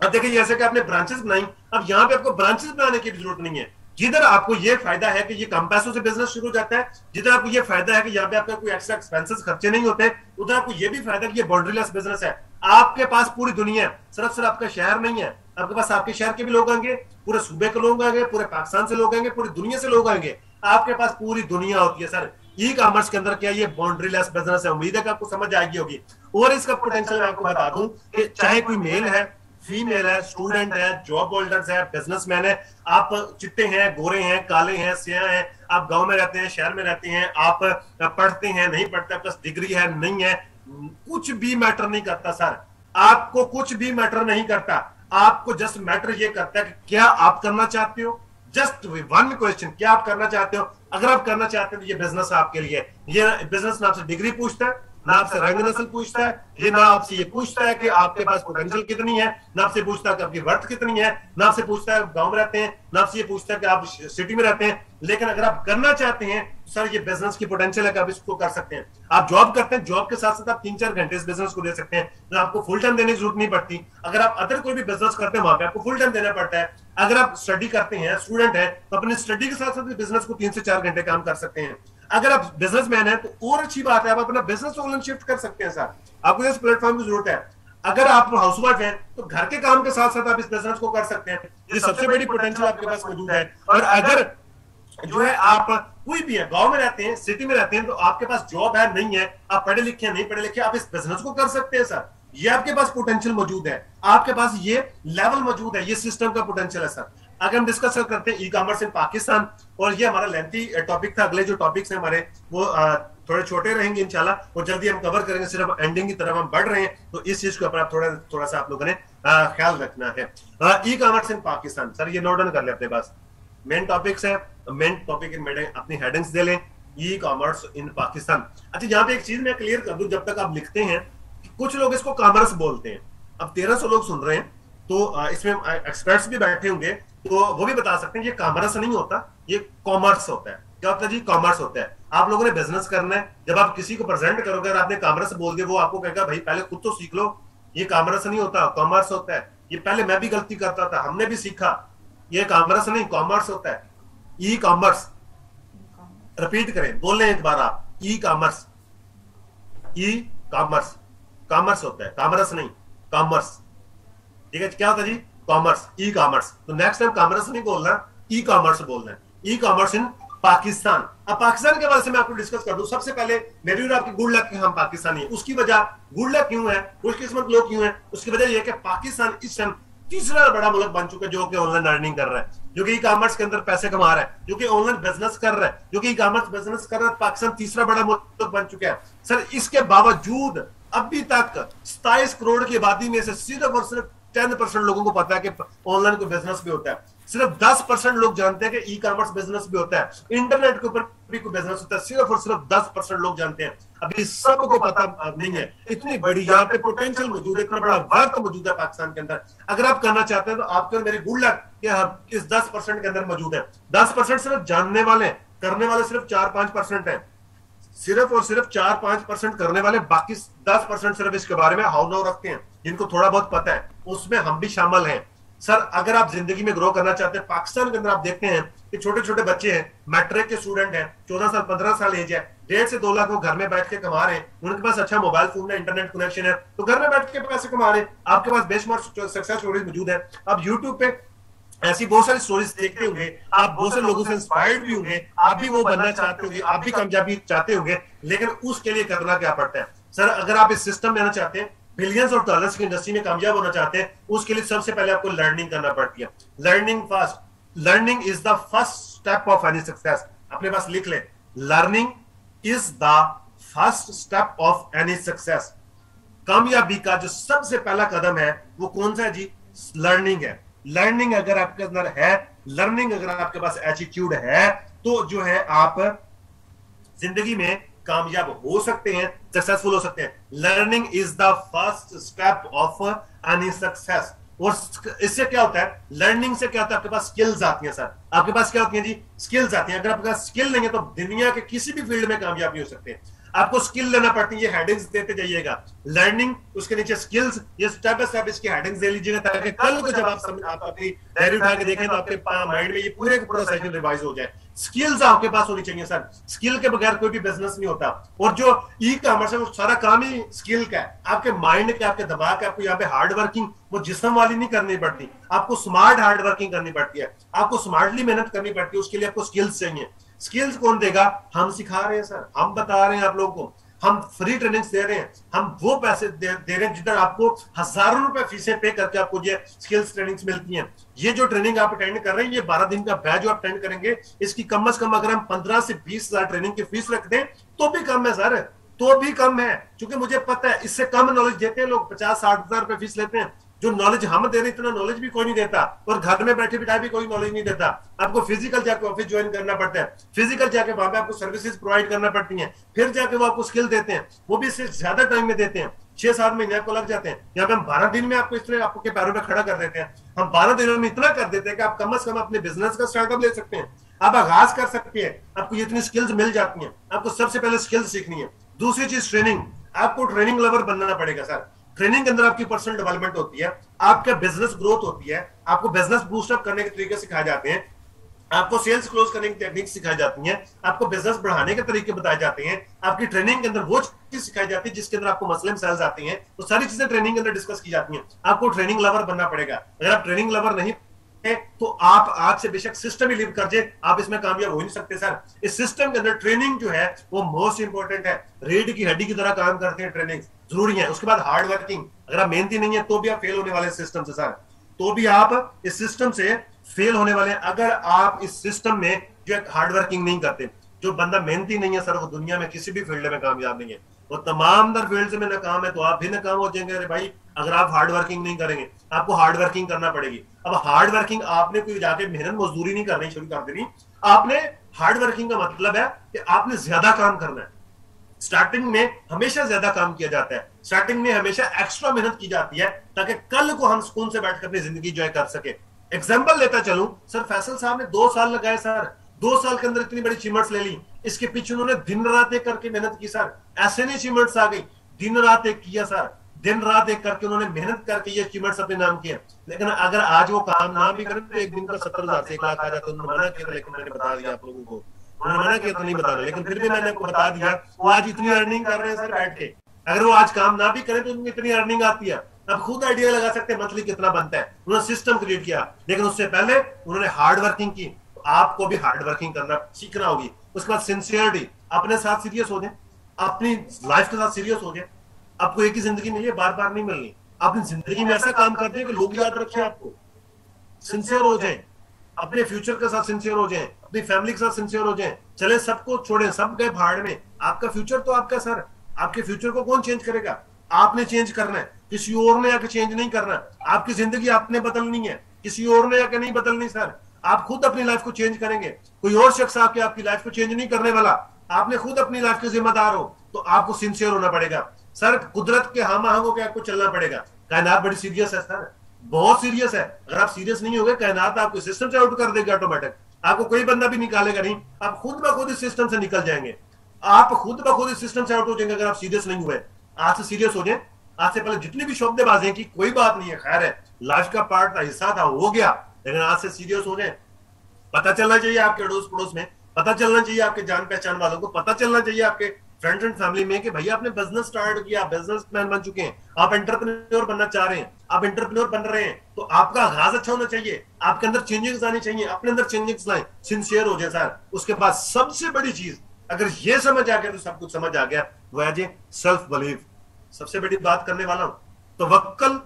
अब देखिए, जैसे कि आपने ब्रांचेस बनाई, अब यहाँ पे आपको ब्रांचेस बनाने की भी जरूरत नहीं है। जिधर आपको ये फायदा है कि ये कम पैसों से बिजनेस शुरू हो जाता है, जिधर आपको ये फायदा है कि यहाँ पे आपका कोई एक्स्ट्रा एक्सपेंसेस खर्चे नहीं होते, उधर आपको ये भी फायदा है कि ये बाउंड्री लेस बिजनेस है। आपके पास पूरी दुनिया है, सिर्फ आपका शहर नहीं है, आपके पास आपके शहर के भी लोग आएंगे, पूरे सूबे के लोग आएंगे, पूरे पाकिस्तान से लोग आएंगे, पूरी दुनिया से लोग आएंगे, आपके पास पूरी दुनिया होती है सर। ई कॉमर्स के अंदर क्या ये बाउंड्री लेस बिजनेस है। उम्मीद है कि आपको समझ आएगी होगी। और इसका पोटेंशियल मैं आपको बता दूं कि चाहे कोई मेल है, फीमेल है, स्टूडेंट है, जॉब होल्डर्स है, बिजनेसमैन है, आप चिट्टे हैं, गोरे हैं, काले हैं, सियाह हैं, आप गांव में रहते हैं, शहर में रहते हैं, आप पढ़ते हैं, नहीं पढ़ते, आपके पास डिग्री है, नहीं है, कुछ भी मैटर नहीं करता सर। आपको कुछ भी मैटर नहीं करता, आपको जस्ट मैटर ये करता है कि क्या आप करना चाहते हो। जस्ट वन क्वेश्चन, क्या आप करना चाहते हो। अगर आप करना चाहते हो तो ये बिजनेस आपके लिए। ये बिजनेस ना आपसे डिग्री पूछता है, ना आपसे रंग नस्ल पूछता है, ये ना आपसे ये पूछता है कि आपके पास पोटेंशियल कितनी है, ना आपसे पूछता है कि आपकी वर्थ कितनी है, ना आपसे पूछता है गांव में रहते हैं, ना आपसे ये पूछता है कि आप सिटी में रहते हैं। लेकिन अगर आप करना चाहते हैं सर, ये बिजनेस की पोटेंशियल है कि आप इसको कर सकते हैं। आप जॉब करते हैं, जॉब के साथ साथ आप 3-4 घंटे इस बिजनेस को दे सकते हैं, तो आपको फुल टाइम देने की जरूरत नहीं पड़ती। अगर आप अदर कोई भी बिजनेस करते हैं वहां पे आपको फुल टाइम देना पड़ता है। अगर आप स्टडी करते हैं, स्टूडेंट है, तो अपनी स्टडी के साथ साथ बिजनेस को 3 से 4 घंटे काम कर सकते हैं। अगर आप बिजनेसमैन है तो और अच्छी बात है, आप अपना बिजनेस ऑनलाइन शिफ्ट कर सकते हैं सर, आपको इस प्लेटफॉर्म की जरूरत है। अगर आप हाउसवाइफ हैं तो घर के काम के साथ साथ आप इस बिजनेस को कर सकते हैं, ये सबसे बड़ी पोटेंशियल आपके पास मौजूद है। और अगर जो है आप कोई भी है, गांव में रहते हैं, सिटी में रहते हैं, तो आपके पास जॉब है नहीं है, आप पढ़े लिखे हैं नहीं पढ़े लिखे, आप इस बिजनेस को कर सकते हैं सर। ये आपके पास पोटेंशियल मौजूद है, आपके पास ये लेवल मौजूद है, ये सिस्टम का पोटेंशियल है सर। अगर हम डिस्कस करते हैं ई कॉमर्स इन पाकिस्तान, और ये हमारा लेंथी टॉपिक था, अगले जो टॉपिक्स हैं हमारे वो थोड़े छोटे रहेंगे इंशाल्लाह, और जल्दी हम कवर करेंगे, सिर्फ एंडिंग की तरफ हम बढ़ रहे हैं, तो इस चीज के ऊपर आप थोड़ा सा आप लोगों ने ख्याल रखना है। ई कॉमर्स इन पाकिस्तान सर, ये नोट डाउन कर ले अपने पास, मेन टॉपिक्स है, मेन टॉपिक अपनी हेडिंग्स दे लें, ई कॉमर्स इन पाकिस्तान। अच्छा, यहाँ पे एक चीज मैं क्लियर कर दूं, जब तक आप लिखते हैं, कुछ लोग इसको कॉमर्स बोलते हैं। अब 1300 लोग सुन रहे हैं, तो इसमें एक्सपर्ट्स भी बैठे होंगे, तो वो भी बता सकते हैं ये कॉमर्स नहीं होता, ये कॉमर्स होता है। क्या होता है जी? कॉमर्स होता है। आप लोगों ने बिजनेस करना है, जब आप किसी को प्रेजेंट करोगे और आपने कॉमर्स बोल दिया, वो आपको कहेगा भाई पहले खुद तो सीख लो, ये कॉमर्स नहीं होता, कॉमर्स होता है। ये पहले मैं भी गलती करता था, हमने भी सीखा, ये कॉमर्स नहीं कॉमर्स होता है, ई कॉमर्स। रिपीट करें, बोलें एक बार आप, ई कॉमर्स, ई कॉमर्स, कॉमर्स होता है, कॉमर्स नहीं, कॉमर्स। ठीक है, क्या होता है जी? Commerce, e commerce. तो नेक्स्ट टाइम कॉमर्स नहीं बोलना, ई कॉमर्स बोलना है, ई कॉमर्स इन पाकिस्तान। अब पाकिस्तान के बारे में मैं आपको डिस्कस कर दूं। सबसे पहले मेरी और आपकी गुड लक कि हम पाकिस्तानी हैं। उसकी वजह गुड लक क्यों है, खुशकिस्मत लोग क्यों है, उसकी वजह यह है कि पाकिस्तान इस टाइम तीसरा बड़ा मुल्क बन चुका है जो कि ऑनलाइन अर्निंग कर रहा है, जो कि ई कॉमर्स के अंदर पैसे कमा रहा है, जो कि ऑनलाइन बिजनेस कर रहा है, जो कि ई कॉमर्स बिजनेस कर रहा है। पाकिस्तान तीसरा बड़ा मुल्क बन चुका है सर। इसके बावजूद अभी तक 27 करोड़ की आबादी में से सिर्फ और सिर्फ 10% लोगों को पता है कि ऑनलाइन कोई बिजनेस भी होता है। सिर्फ 10% लोग जानते हैं कि ई कॉमर्स बिजनेस भी होता है, इंटरनेट के ऊपर भी कोई बिजनेस होता है। सिर्फ और सिर्फ 10% लोग जानते हैं, अभी सबको पता नहीं है। इतनी बड़ी यहाँ पे पोटेंशियल मौजूद है, इतना बड़ा वर्क मौजूद है पाकिस्तान के अंदर। अगर आप करना चाहते हैं तो आपके मेरी गुड लक कि हम इस 10% के अंदर मौजूद है। 10% सिर्फ जानने वाले, करने वाले सिर्फ 4-5% है, सिर्फ और सिर्फ 4-5% करने वाले, बाकी 10% सिर्फ इसके बारे में हाउ नाउ रखते हैं, जिनको थोड़ा बहुत पता है। उसमें हम भी शामिल हैं सर। अगर आप जिंदगी में ग्रो करना चाहते हैं, पाकिस्तान के अंदर आप देखते हैं कि छोटे छोटे बच्चे हैं, मैट्रिक के स्टूडेंट हैं, 14 साल 15 साल एज है, 1.5 से 2 लाख वो घर में बैठ के कमा रहे हैं। उनके पास अच्छा मोबाइल फोन है, इंटरनेट कनेक्शन है, तो घर में बैठ के पैसे कमा रहे हैं। आपके पास बेशुमार सक्सेस स्टोरीज मौजूद है। अब यूट्यूब पे ऐसी बहुत सारी स्टोरीज देखते होंगे, आप बहुत सारे लोगों से इंस्पायर्ड भी होंगे, आप भी वो बनना चाहते होंगे, आप भी कामयाबी चाहते होंगे। लेकिन उसके लिए करना क्या पड़ता है सर? अगर आप इस सिस्टम में आना चाहते हैं, बिलियंस और डॉलर्स की इंडस्ट्री में कामयाब होना चाहते हैं, उसके लिए सबसे पहले आपको लर्निंग करना पड़ती है। Learning first, learning is the first step of any success. अपने पास लिख ले, learning is the first step of any success. कामयाबी का जो सबसे पहला कदम है वो कौन सा है जी? लर्निंग है। लर्निंग अगर आपके अंदर है, लर्निंग अगर आपके पास एटीट्यूड है, तो जो है आप जिंदगी में कामयाब हो सकते हैं, सक्सेसफुल हो सकते हैं। Learning is the first step of any success. और इससे क्या होता है? लर्निंग से क्या होता है? आपके पास स्किल्स आती हैं सर। आपके पास क्या होती हैं जी? स्किल्स आती हैं। अगर आपके पास स्किल नहीं है तो दुनिया के किसी भी फील्ड में कामयाब नहीं हो सकते। आपको स्किल लेना पड़ती है, ये हेडिंग्स देते जाइएगा। लर्निंग, उसके नीचे स्किल्स, ये स्टेप बाय स्टेप इसकी हेडिंग्स दे लीजिएगा, ताकि कल को जब आप अपनी डायरी उठा के देखें तो आपके माइंड में ये पूरे का पूरा सेशन रिवाइज हो जाए। स्किल्स आपके पास होनी चाहिए सर। स्किल के बगैर कोई भी बिजनेस नहीं होता। और जो ई कॉमर्स है वो सारा काम ही स्किल का है, आपके माइंड का, आपके दिमाग का। आपको यहाँ पे हार्ड वर्किंग वो जिस्म वाली नहीं करनी पड़ती, आपको स्मार्ट हार्ड वर्किंग करनी पड़ती है, आपको स्मार्टली मेहनत करनी पड़ती है। उसके लिए आपको स्किल्स चाहिए। स्किल्स कौन देगा? हम सिखा रहे हैं सर, हम बता रहे हैं आप लोगों को, हम फ्री ट्रेनिंग्स दे रहे हैं, हम वो पैसे दे रहे हैं जिधर आपको हजारों रुपए फीसें पे करके आपको ये स्किल्स ट्रेनिंग्स मिलती हैं। ये जो ट्रेनिंग आप अटेंड कर रहे हैं, ये 12 दिन का बैच जो आप अटेंड करेंगे, इसकी कम से कम अगर हम 15 से 20 हजार ट्रेनिंग की फीस रख दें तो भी कम है सर, तो भी कम है। क्योंकि मुझे पता है इससे कम नॉलेज देते हैं लोग 50-60 हजार रुपए फीस लेते हैं। जो नॉलेज हम दे रहे इतना नॉलेज भी कोई नहीं देता, और घर में बैठे बिठाए भी कोई नॉलेज नहीं देता। आपको फिजिकल जाके ऑफिस ज्वाइन करना पड़ता है, फिजिकल जाके वहां पे आपको सर्विसेज प्रोवाइड करना पड़ती हैं, फिर जाके वो आपको स्किल देते हैं, वो भी इससे ज्यादा टाइम में देते हैं, 6-7 महीने आपको लग जाते हैं। यहाँ पे हम 12 दिन में आपको इस तरह आपके पैरों में खड़ा कर देते हैं। हम 12 दिनों में इतना कर देते हैं कि आप कम से कम अपने बिजनेस का स्टार्टअप ले सकते हैं, आप आगाज कर सकते हैं, आपको ये इतनी स्किल्स मिल जाती हैं। आपको सबसे पहले स्किल्स सीखनी है। दूसरी चीज ट्रेनिंग, आपको ट्रेनिंग लवर बनना पड़ेगा सर। ट्रेनिंग के अंदर आपकी पर्सनल डेवलपमेंट होती है, आपका बिजनेस ग्रोथ होती है, आपको बिजनेस बूस्टअप करने के तरीके सिखाए जाते हैं, आपको सेल्स क्लोज करने की टेक्निक सिखाई जाती हैं, आपको बिजनेस बढ़ाने के तरीके बताए जाते हैं, आपकी ट्रेनिंग के अंदर वो चीज सिखाई जाती है जिसके अंदर आपको मसले मसाइल आती हैं, तो सारी चीजें ट्रेनिंग के अंदर डिस्कस की जाती हैं। आपको ट्रेनिंग लवर बनना पड़ेगा। अगर आप ट्रेनिंग लवर नहीं है तो आप आज से बेशक सिस्टम ही लिव कर जाए, आप इसमें कामयाब हो नहीं सकते सर। इस सिस्टम के अंदर ट्रेनिंग जो है वो मोस्ट इंपॉर्टेंट है, रीढ़ की हड्डी की तरह काम करते हैं, ट्रेनिंग जरूरी है। उसके बाद हार्ड वर्किंग, अगर आप मेहनती नहीं है तो भी आप फेल होने वाले सिस्टम से सर, तो भी आप इस सिस्टम से फेल होने वाले हैं। अगर आप इस सिस्टम में जो हार्ड वर्किंग नहीं करते, जो बंदा मेहनती नहीं है सर, वो दुनिया में किसी भी फील्ड में कामयाब नहीं है, वो तमाम दर फील्ड में नाकाम है, तो आप भी नाकाम हो जाएंगे। अरे भाई अगर आप हार्ड वर्किंग नहीं करेंगे, आपको हार्ड वर्किंग करना पड़ेगी। अब हार्ड वर्किंग आपने कोई जाके मेहनत मजदूरी नहीं करनी शुरू कर देनी, आपने हार्ड वर्किंग का मतलब है कि आपने ज्यादा काम करना है। स्टार्टिंग में हमेशा ज्यादा काम किया जाता है, स्टार्टिंग में हमेशा एक्स्ट्रा मेहनत की जाती है ताकि कल को हम सुकून से बैठकर अपनी जिंदगी एंजॉय कर सके। एग्जाम्पल लेता चलूं सर, फैसल साहब ने 2 साल लगाए सर, 2 साल के अंदर इतनी बड़ी अचीवमेंट्स ले ली। इसके पीछे उन्होंने दिन रात एक करके मेहनत की सर, ऐसे नहीं अचीवमेंट्स आ गई, दिन रात एक किया सर, दिन रात एक करके उन्होंने मेहनत करके ये अचीवमेंट्स अपने नाम किए। लेकिन अगर आज वो काम ना भी करें तो एक दिन का 70,000 से 1 लाख आ जाता है। उन्होंने मना किया, लेकिन मैंने बता दिया आप लोगों को, उन्होंने मना किया तो नहीं बताना, लेकिन फिर भी मैंने आपको बता दिया वो आज इतनी अर्निंग कर रहे हैं सर बैठ के। अगर वो आज काम ना भी करें तो उनकी इतनी अर्निंग आती है। अब खुद आइडिया लगा सकते हैं मंथली कितना बनता है, उन्होंने सिस्टम क्रिएट किया, लेकिन उससे पहले उन्होंने हार्ड वर्किंग की। तो आपको भी हार्ड वर्किंग करना सीखना होगी। उसके बाद सिंसियरिटी, अपने साथ सीरियस हो जाए, अपनी लाइफ के साथ सीरियस हो जाए। आपको एक ही जिंदगी मिली है, बार बार नहीं मिलनी। अपनी जिंदगी में ऐसा काम करते हैं कि लोग याद रखें आपको। सिंसियर हो जाए, अपने फ्यूचर के साथ सिंसियर हो जाए, अपनी फैमिली के साथ सिंसियर हो जाए। चले सबको छोड़े, सब गए भाड़ में, आपका फ्यूचर तो आपका सर, आपके फ्यूचर को कौन चेंज करेगा? आपने चेंज करना है, किसी और ने आके चेंज नहीं करना। आपकी जिंदगी आपने बदलनी है, किसी और ने आके नहीं बदलनी सर। आप खुद अपनी लाइफ को चेंज करेंगे, कोई और शख्स आके आपकी लाइफ को चेंज नहीं करने वाला। आपने खुद अपनी लाइफ के जिम्मेदार हो, तो आपको सिंसियर होना पड़ेगा सर। कुदरत के हम आहंग होकर आपको चलना पड़ेगा। कायनात बड़ी सीरियस है सर, बहुत सीरियस है। अगर आप सीरियस नहीं होगे, कायनात आपको सिस्टम से आउट कर देगा ऑटोमेटिक। आपको कोई बंदा भी निकालेगा नहीं, आप खुद ब खुद इस सिस्टम से निकल जाएंगे। आप खुद ब खुद इस सिस्टम से आउट हो जाएंगे अगर आप सीरियस नहीं हुए। आज से सीरियस हो जाए। आज से पहले जितनी भी शोबदेबाजी की कोई बात नहीं है, खैर है, लाइफ का पार्ट था, हिस्सा था, हो गया। लेकिन आज से सीरियस हो जाए। पता चलना चाहिए आपके अड़ोस पड़ोस में, पता चलना चाहिए आपके जान पहचान वालों को, पता चलना चाहिए आपके फ्रेंड्स एंड फैमिली में कि भैया आपने बिजनेस स्टार्ट किया, बिजनेसमैन बन चुके हैं, आप एंटरप्रेन्योर बनना चाह रहे हैं, आप एंटरप्रेन्योर बन रहे हैं, तो आपका आगाज अच्छा होना चाहिए, आपके अंदर चेंजेस आनी चाहिए, अपने अंदर चेंजेस लाएं, सिंसियर हो जाए सर। उसके बाद सबसे बड़ी चीज, अगर ये समझ आ गया तो सब कुछ समझ आ गया, वो है जी सेल्फ बिलीव। सबसे बड़ी बात करने वाला हूं, तवक्कल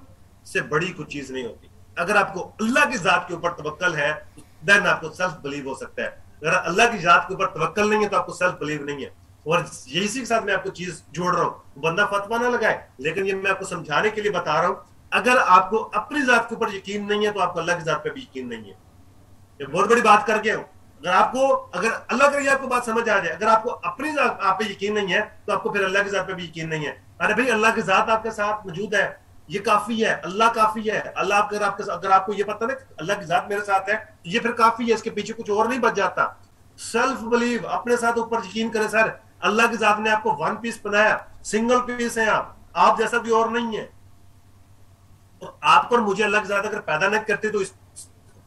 से बड़ी कुछ चीज नहीं होती। अगर आपको अल्लाह की जात के ऊपर तवक्कल है, देन आपको सेल्फ बिलीव हो सकता है। अगर अल्लाह की जात के ऊपर तवक्कल नहीं है तो आपको सेल्फ बिलीव नहीं है। और इसी के साथ मैं आपको चीज जोड़ रहा हूं, बंदा फतवा ना लगाए, लेकिन ये मैं आपको समझाने के लिए बता रहा हूं। अगर आपको अपनी जात के ऊपर यकीन नहीं है तो आपको अल्लाह की जात पे भी यकीन नहीं है। ये बहुत बड़ी बात कर गया हूं। अगर अल्लाह करिए आपको बात समझ आ जाए, अगर आपको अपनी जात आप पे यकीन नहीं है तो आपको फिर अल्लाह की जात पे भी यकीन नहीं है। अरे भाई अल्लाह की जात आपके साथ मौजूद है, ये काफी है, अल्लाह काफी है। अल्लाह अगर आपको ये पता ना अल्लाह की जात मेरे साथ है, ये फिर काफी है, इसके पीछे कुछ और नहीं बच जाता। सेल्फ बिलीव, अपने साथ ऊपर यकीन करें सर। अल्लाह की जात ने आपको वन पीस बनाया, सिंगल पीस है आप जैसा कोई और नहीं है। तो आपको और मुझे अल्लाह की जात अगर पैदा नहीं करते तो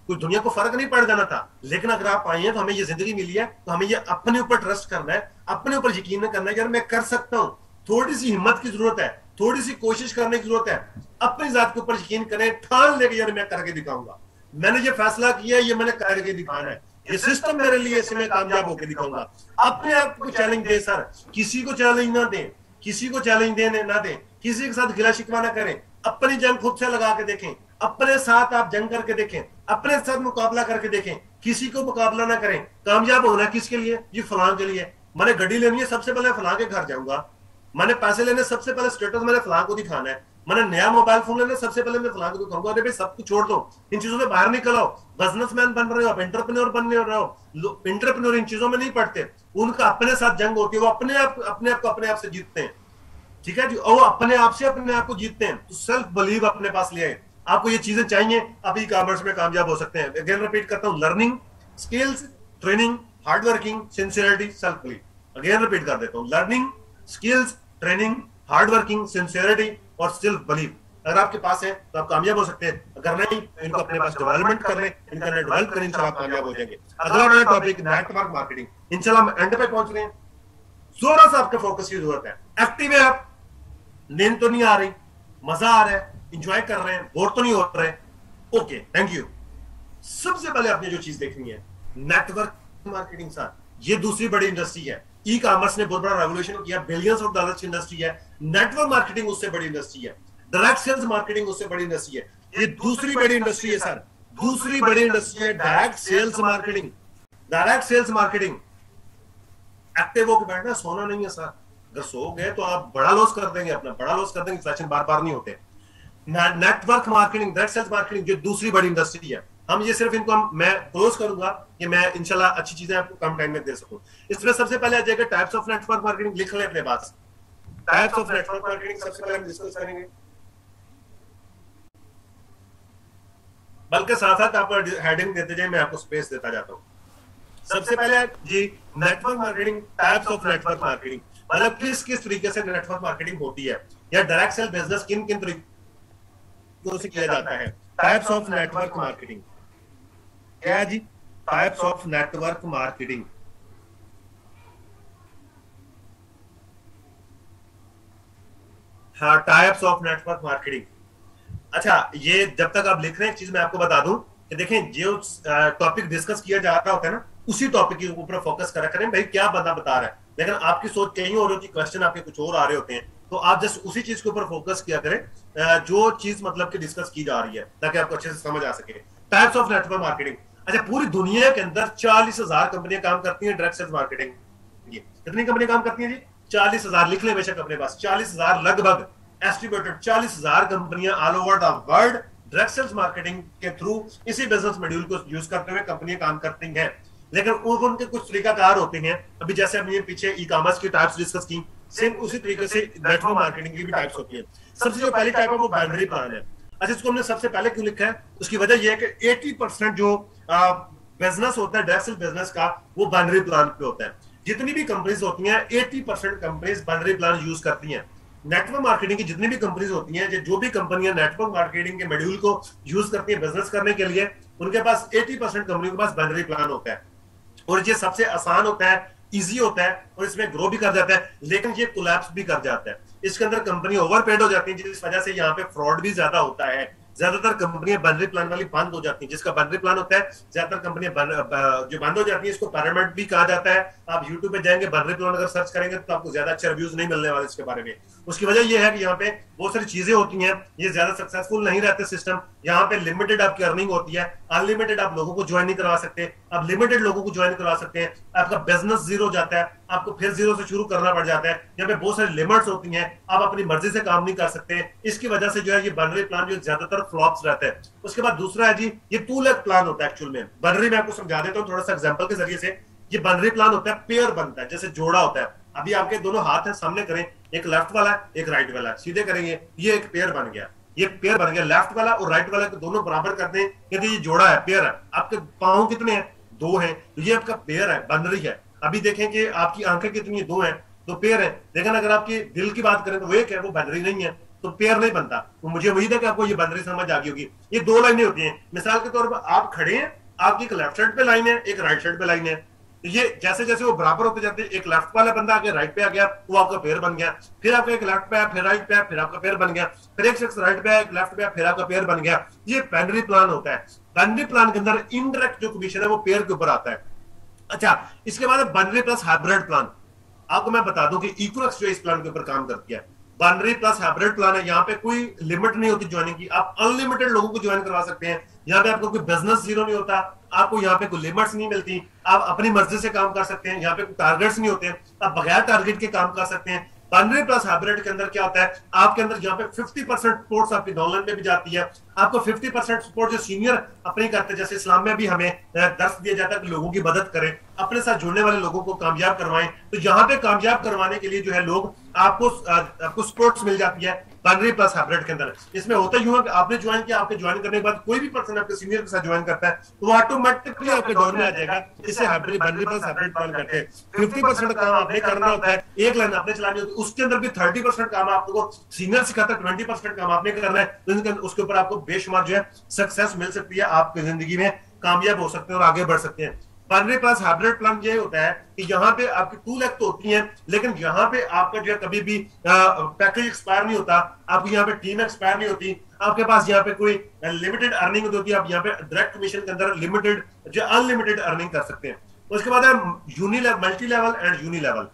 कोई दुनिया को फर्क नहीं पड़ जाना था। लेकिन अगर आप आए हैं तो हमें ये जिंदगी मिली है, तो हमें ये अपने ऊपर ट्रस्ट करना है, अपने ऊपर यकीन करना है कि यार मैं कर सकता हूं। थोड़ी सी हिम्मत की जरूरत है, थोड़ी सी कोशिश करने की जरूरत है। अपनी जात के ऊपर यकीन करें, ठान लेके यार मैं करके दिखाऊंगा, मैंने ये फैसला किया, ये मैंने करके दिखाना है, ये सिस्टम मेरे लिए, इससे मैं कामयाब होकर दिखाऊंगा। अपने आप को चैलेंज दे सर, किसी को चैलेंज ना दें, किसी को चैलेंज देने ना दें, किसी के साथ गिला शिकवा ना करें। अपनी जंग खुद से लगा के देखें, अपने साथ आप जंग करके देखें, अपने साथ मुकाबला करके देखें, किसी को मुकाबला ना करें। कामयाब होना किसके लिए? ये फलां के लिए। मैंने गाड़ी लेनी है, सबसे पहले फलां के घर जाऊंगा। मैंने पैसे लेने, सबसे पहले स्टेटस मैंने फलां को दिखाना है। मैंने नया मोबाइल फोन लेना, सबसे पहले मैं फलां को कहूंगा अरे भाई सब कुछ छोड़ दो, इन चीजों से बाहर निकल आओ, बिजनेसमैन बन रहे हो आप, एंटरप्रेन्योर बन रहे हो। एंटरप्रेन्योर इन चीजों में नहीं पड़ते, उनका अपने साथ जंग होती है, वो अपने आप से जीतते हैं। ठीक है जी, और वो अपने आप से अपने आप को जीतते हैं। तो सेल्फ बिलीव अपने पास ले आए। आपको ये चीजें चाहिए, आप ई कॉमर्स में कामयाब हो सकते हैं। अगेन रिपीट करता हूं, learning, skills, training, hardworking, sincerity, self believe. Again repeat कर देता हूं, learning, skills, training, hardworking, sincerity और सेल्फ बिलीव। अगर आपके पास है तो आप कामयाब हो सकते हैं, अगर नहीं तो इनको अपने पास डेवलपमेंट कर लें, इनका डेवलप करें, इंशाल्लाह कामयाब हो जाएंगे। अगला टॉपिक नेटवर्क मार्केटिंग। इंशाल्लाह हम एंड पे पहुंच रहे हैं। जोरा सा आपके फोकस की जरूरत है। एक्टिव है आप, नींद तो नहीं आ रही, मजा आ रहा है, इंजॉय कर रहे हैं, बोर तो नहीं हो रहे, ओके थैंक यू। सबसे पहले आपने जो चीज देखनी है, नेटवर्क मार्केटिंग। सर ये दूसरी बड़ी इंडस्ट्री है, ई कॉमर्स ने बहुत बड़ा रेवोल्यूशन किया, बिलियंस ऑफ डॉलर्स की इंडस्ट्री है। नेटवर्क मार्केटिंग उससे बड़ी इंडस्ट्री है, डायरेक्ट सेल्स मार्केटिंग उससे बड़ी इंडस्ट्री है। ये दूसरी बड़ी इंडस्ट्री है सर, दूसरी बड़ी इंडस्ट्री है direct sales marketing. Direct sales marketing, active होकर बैठना, सोना नहीं है सर। अगर सो गए तो आप बड़ा लॉस कर देंगे, अपना बड़ा लॉस कर देंगे, सेशन बार बार नहीं होते। Network marketing, direct sales marketing जो दूसरी बड़ी इंडस्ट्री है, हम ये सिर्फ इनको मैं क्लोज करूंगा कि मैं इंशाल्लाह अच्छी चीजें आपको कम टाइम में दे सकूं। इसमें सबसे पहले आ जाएगा टाइप्स ऑफ नेटवर्क मार्केटिंग। लिख लें अपने पास, टाइप्स ऑफ नेटवर्क मार्केटिंग सबसे पहले हम डिस्कस करेंगे, बल्कि साथ साथ आप हेडिंग देते जाए, मैं आपको स्पेस देता जाता हूं। सबसे पहले G network marketing, types of network marketing, मतलब किस किस तरीके से नेटवर्क मार्केटिंग होती है, या डायरेक्ट सेल बिजनेस किन किन तरीकों से किया जाता है। टाइप्स ऑफ नेटवर्क मार्केटिंग क्या है जी? टाइप्स ऑफ नेटवर्क मार्केटिंग, हाँ टाइप्स ऑफ नेटवर्क मार्केटिंग। अच्छा, ये जब तक आप लिख रहे हैं, एक चीज मैं आपको बता दूं कि देखें, जो टॉपिक डिस्कस किया जा रहा होता है ना, उसी टॉपिक के ऊपर फोकस करा करें। भाई क्या बंदा बता रहा है, लेकिन आपकी सोच कहीं और होती है, क्वेश्चन आपके कुछ और आ रहे होते हैं, तो आप जस्ट उसी चीज के ऊपर फोकस किया करें जो चीज मतलब कि डिस्कस की जा रही है, ताकि आपको अच्छे से समझ आ सके। Types of network marketing. अच्छा, पूरी दुनिया के अंदर 40,000 कंपनियां काम करती हैं डायरेक्ट सेल्स मार्केटिंग। कितनी कंपनियां काम करती हैं जी? 40,000। लिख लें बेशक अपने पास, 40,000 लगभग एस्टिमेटेड 40,000 कंपनियां all over the world direct sales marketing के थ्रू इसी बिजनेस मॉड्यूल को यूज करते हुए कंपनियां काम करती हैं। लेकिन उनके कुछ तरीकाकार होते हैं। अभी जैसे हमने पीछे ई कॉमर्स की टाइप्स डिस्कस की, सेम उसी तरीके से नेटवर्क मार्केटिंग की भी टाइप्स होती है। सबसे जो पहली टाइप है वो बाइनरी प्लान है। अच्छा, इसको हमने सबसे पहले क्यों लिखा है? उसकी वजह यह है कि 80% जो बिजनेस होता है डायरेक्ट सेल बिजनेस का, वो बाइनरी प्लान पे होता है। जितनी भी कंपनीज होती हैं, 80% कंपनीज बाइनरी प्लान यूज करती हैं। नेटवर्क मार्केटिंग की जितनी भी कंपनीज होती हैं, जो भी कंपनियां नेटवर्क मार्केटिंग के मॉड्यूल को यूज करती हैं बिजनेस करने के लिए, उनके पास 80% कंपनी के पास बाइनरी प्लान होता है। और ये सबसे आसान होता है, इजी होता है, और इसमें ग्रो भी कर जाता है, लेकिन ये कोलैप्स भी कर जाता है। इसके अंदर कंपनी ओवरपेड हो जाती है, जिस वजह से यहाँ पे फ्रॉड भी ज्यादा होता है। ज्यादातर कंपनियां बाइनरी प्लान वाली बंद हो जाती हैं। जिसका बाइनरी प्लान होता है, ज्यादातर कंपनियां जो बंद हो जाती है, इसको पैरामेंट भी कहा जाता है। आप यूट्यूब पे जाएंगे, बाइनरी प्लान अगर सर्च करेंगे तो आपको ज्यादा अच्छे रिव्यूज नहीं मिलने वाले इसके बारे में। उसकी वजह यह है कि यहाँ पे बहुत सारी चीजें होती हैं, ये ज्यादा सक्सेसफुल नहीं रहते सिस्टम। यहाँ पे लिमिटेड आपकी अर्निंग होती है, अनलिमिटेड आप लोगों को ज्वाइन नहीं करवा सकते, आप लिमिटेड लोगों को ज्वाइन करवा सकते हैं। आपका बिजनेस जीरो जाता है, आपको फिर जीरो से शुरू करना पड़ जाता है। यहाँ पे बहुत सारी लिमिट्स होती हैं, आप अपनी मर्जी से काम नहीं कर सकते। इसकी वजह से जो है ये बाइनरी प्लान जो ज्यादातर फ्लॉप्स रहता है। उसके बाद दूसरा है जी, ये 2 लाख प्लान होता है। एक्चुअल में बाइनरी मैं आपको समझा देता हूँ थोड़ा सा एग्जांपल के जरिए से। ये बाइनरी प्लान होता है, पेयर बनता है, जैसे जोड़ा होता है। अभी आपके दोनों हाथ हैं, सामने करें, एक लेफ्ट वाला है, एक राइट वाला है, सीधे करेंगे, ये एक पेयर बन गया। ये पेयर बन गया, लेफ्ट वाला और राइट वाला को दोनों बराबर करते हैं, कहते हैं ये जोड़ा है, पेयर है। आपके पांव कितने हैं? 2 हैं, तो ये आपका पेयर है, बाइनरी है। अभी देखें कि आपकी आंखें कितनी है? 2 हैं, तो पेयर है। लेकिन अगर आपकी दिल की बात करें तो वो एक है, वो बाइनरी नहीं है, तो पेयर नहीं बनता। तो मुझे उम्मीद है कि आपको ये बाइनरी समझ आ गई होगी। ये 2 लाइनें होती हैं। मिसाल के तौर पर आप खड़े हैं, आपकी एक लेफ्ट साइड पे लाइन है, एक राइट साइड पे लाइन है। तो ये जैसे जैसे वो बराबर होते जाते हैं, एक लेफ्ट वाला बंदा आगे राइट पे आ गया, वो आपका पेयर बन गया। फिर आपका एक लेफ्ट पे आया, फिर राइट पे आया, फिर आपका पेयर बन गया। फिर एक शख्स राइट पे आया, एक लेफ्ट पे आया, फिर आपका पेयर बन गया। ये बाइनरी प्लान होता है। बाइनरी प्लान के अंदर इनडायरेक्ट जो कमीशन है वो पेयर के ऊपर आता है। अच्छा, इसके बाद बाइनरी प्लस हाइब्रिड प्लान। आपको मैं बता दूं कि इक्विनॉक्स जो इस प्लान के ऊपर काम करती है, बाइनरी प्लस हाइब्रिड प्लान है। यहाँ पे कोई लिमिट नहीं होती ज्वाइनिंग की, आप अनलिमिटेड लोगों को ज्वाइन करवा सकते हैं। यहाँ पे आपको कोई बिजनेस जीरो नहीं होता, आपको यहाँ पे कोई लिमिट्स नहीं मिलती, आप अपनी मर्जी से काम कर सकते हैं। यहाँ पे कोई टारगेट्स नहीं होते, आप बगैर टारगेट के काम कर सकते हैं। बाइनरी प्लस हाइब्रिड के अंदर क्या होता है, आपके अंदर यहाँ पे 50% सपोर्ट आपकी डाउनलाइन में भी जाती है, आपको 50% सपोर्ट जो सीनियर अपने करते हैं, जैसे इस्लाम में भी हमें दर्श दिया जाता है कि लोगों की मदद करें, अपने साथ जुड़ने वाले लोगों को कामयाब करवाएं। तो यहाँ पे कामयाब करवाने के लिए जो है लोग आपको सपोर्ट्स मिल जाती है बाइनरी प्लस हाइब्रिड के अंदर। इसमें होता यूं है कि आपने ज्वाइन किया, आपके ज्वाइन करने के बाद कोई भी पर्सन आपके सीनियर के साथ ज्वाइन करता है तो वो ऑटोमेटिकली आपके डोर में आ जाएगा। इसे hybrid binary plus hybrid call करते हैं। 50% काम आपने करना होता है, एक लाइन आपने चलानी होती है, उसके अंदर भी 30% काम आपको सीनियर सिखाता है, 20% काम आपने करना है। तो उसके ऊपर आपको बेशुमार जो है सक्सेस मिल सकती है, आपकी जिंदगी में कामयाब हो सकते हैं और आगे बढ़ सकते हैं। बाइनरी प्लस हाइब्रिड प्लान ये होता है कि यहाँ पे आपकी 2 लाख तो होती हैं, लेकिन यहाँ पे आपका जो है कभी भी पैकेज एक्सपायर नहीं होता, आपकी यहाँ पे टीम एक्सपायर नहीं होती, आपके पास यहाँ पे कोई लिमिटेड अर्निंग होती है, आप यहाँ पे डायरेक्ट कमीशन के अंदर लिमिटेड जो अनलिमिटेड अर्निंग कर सकते हैं। उसके बाद है multi level and uni level.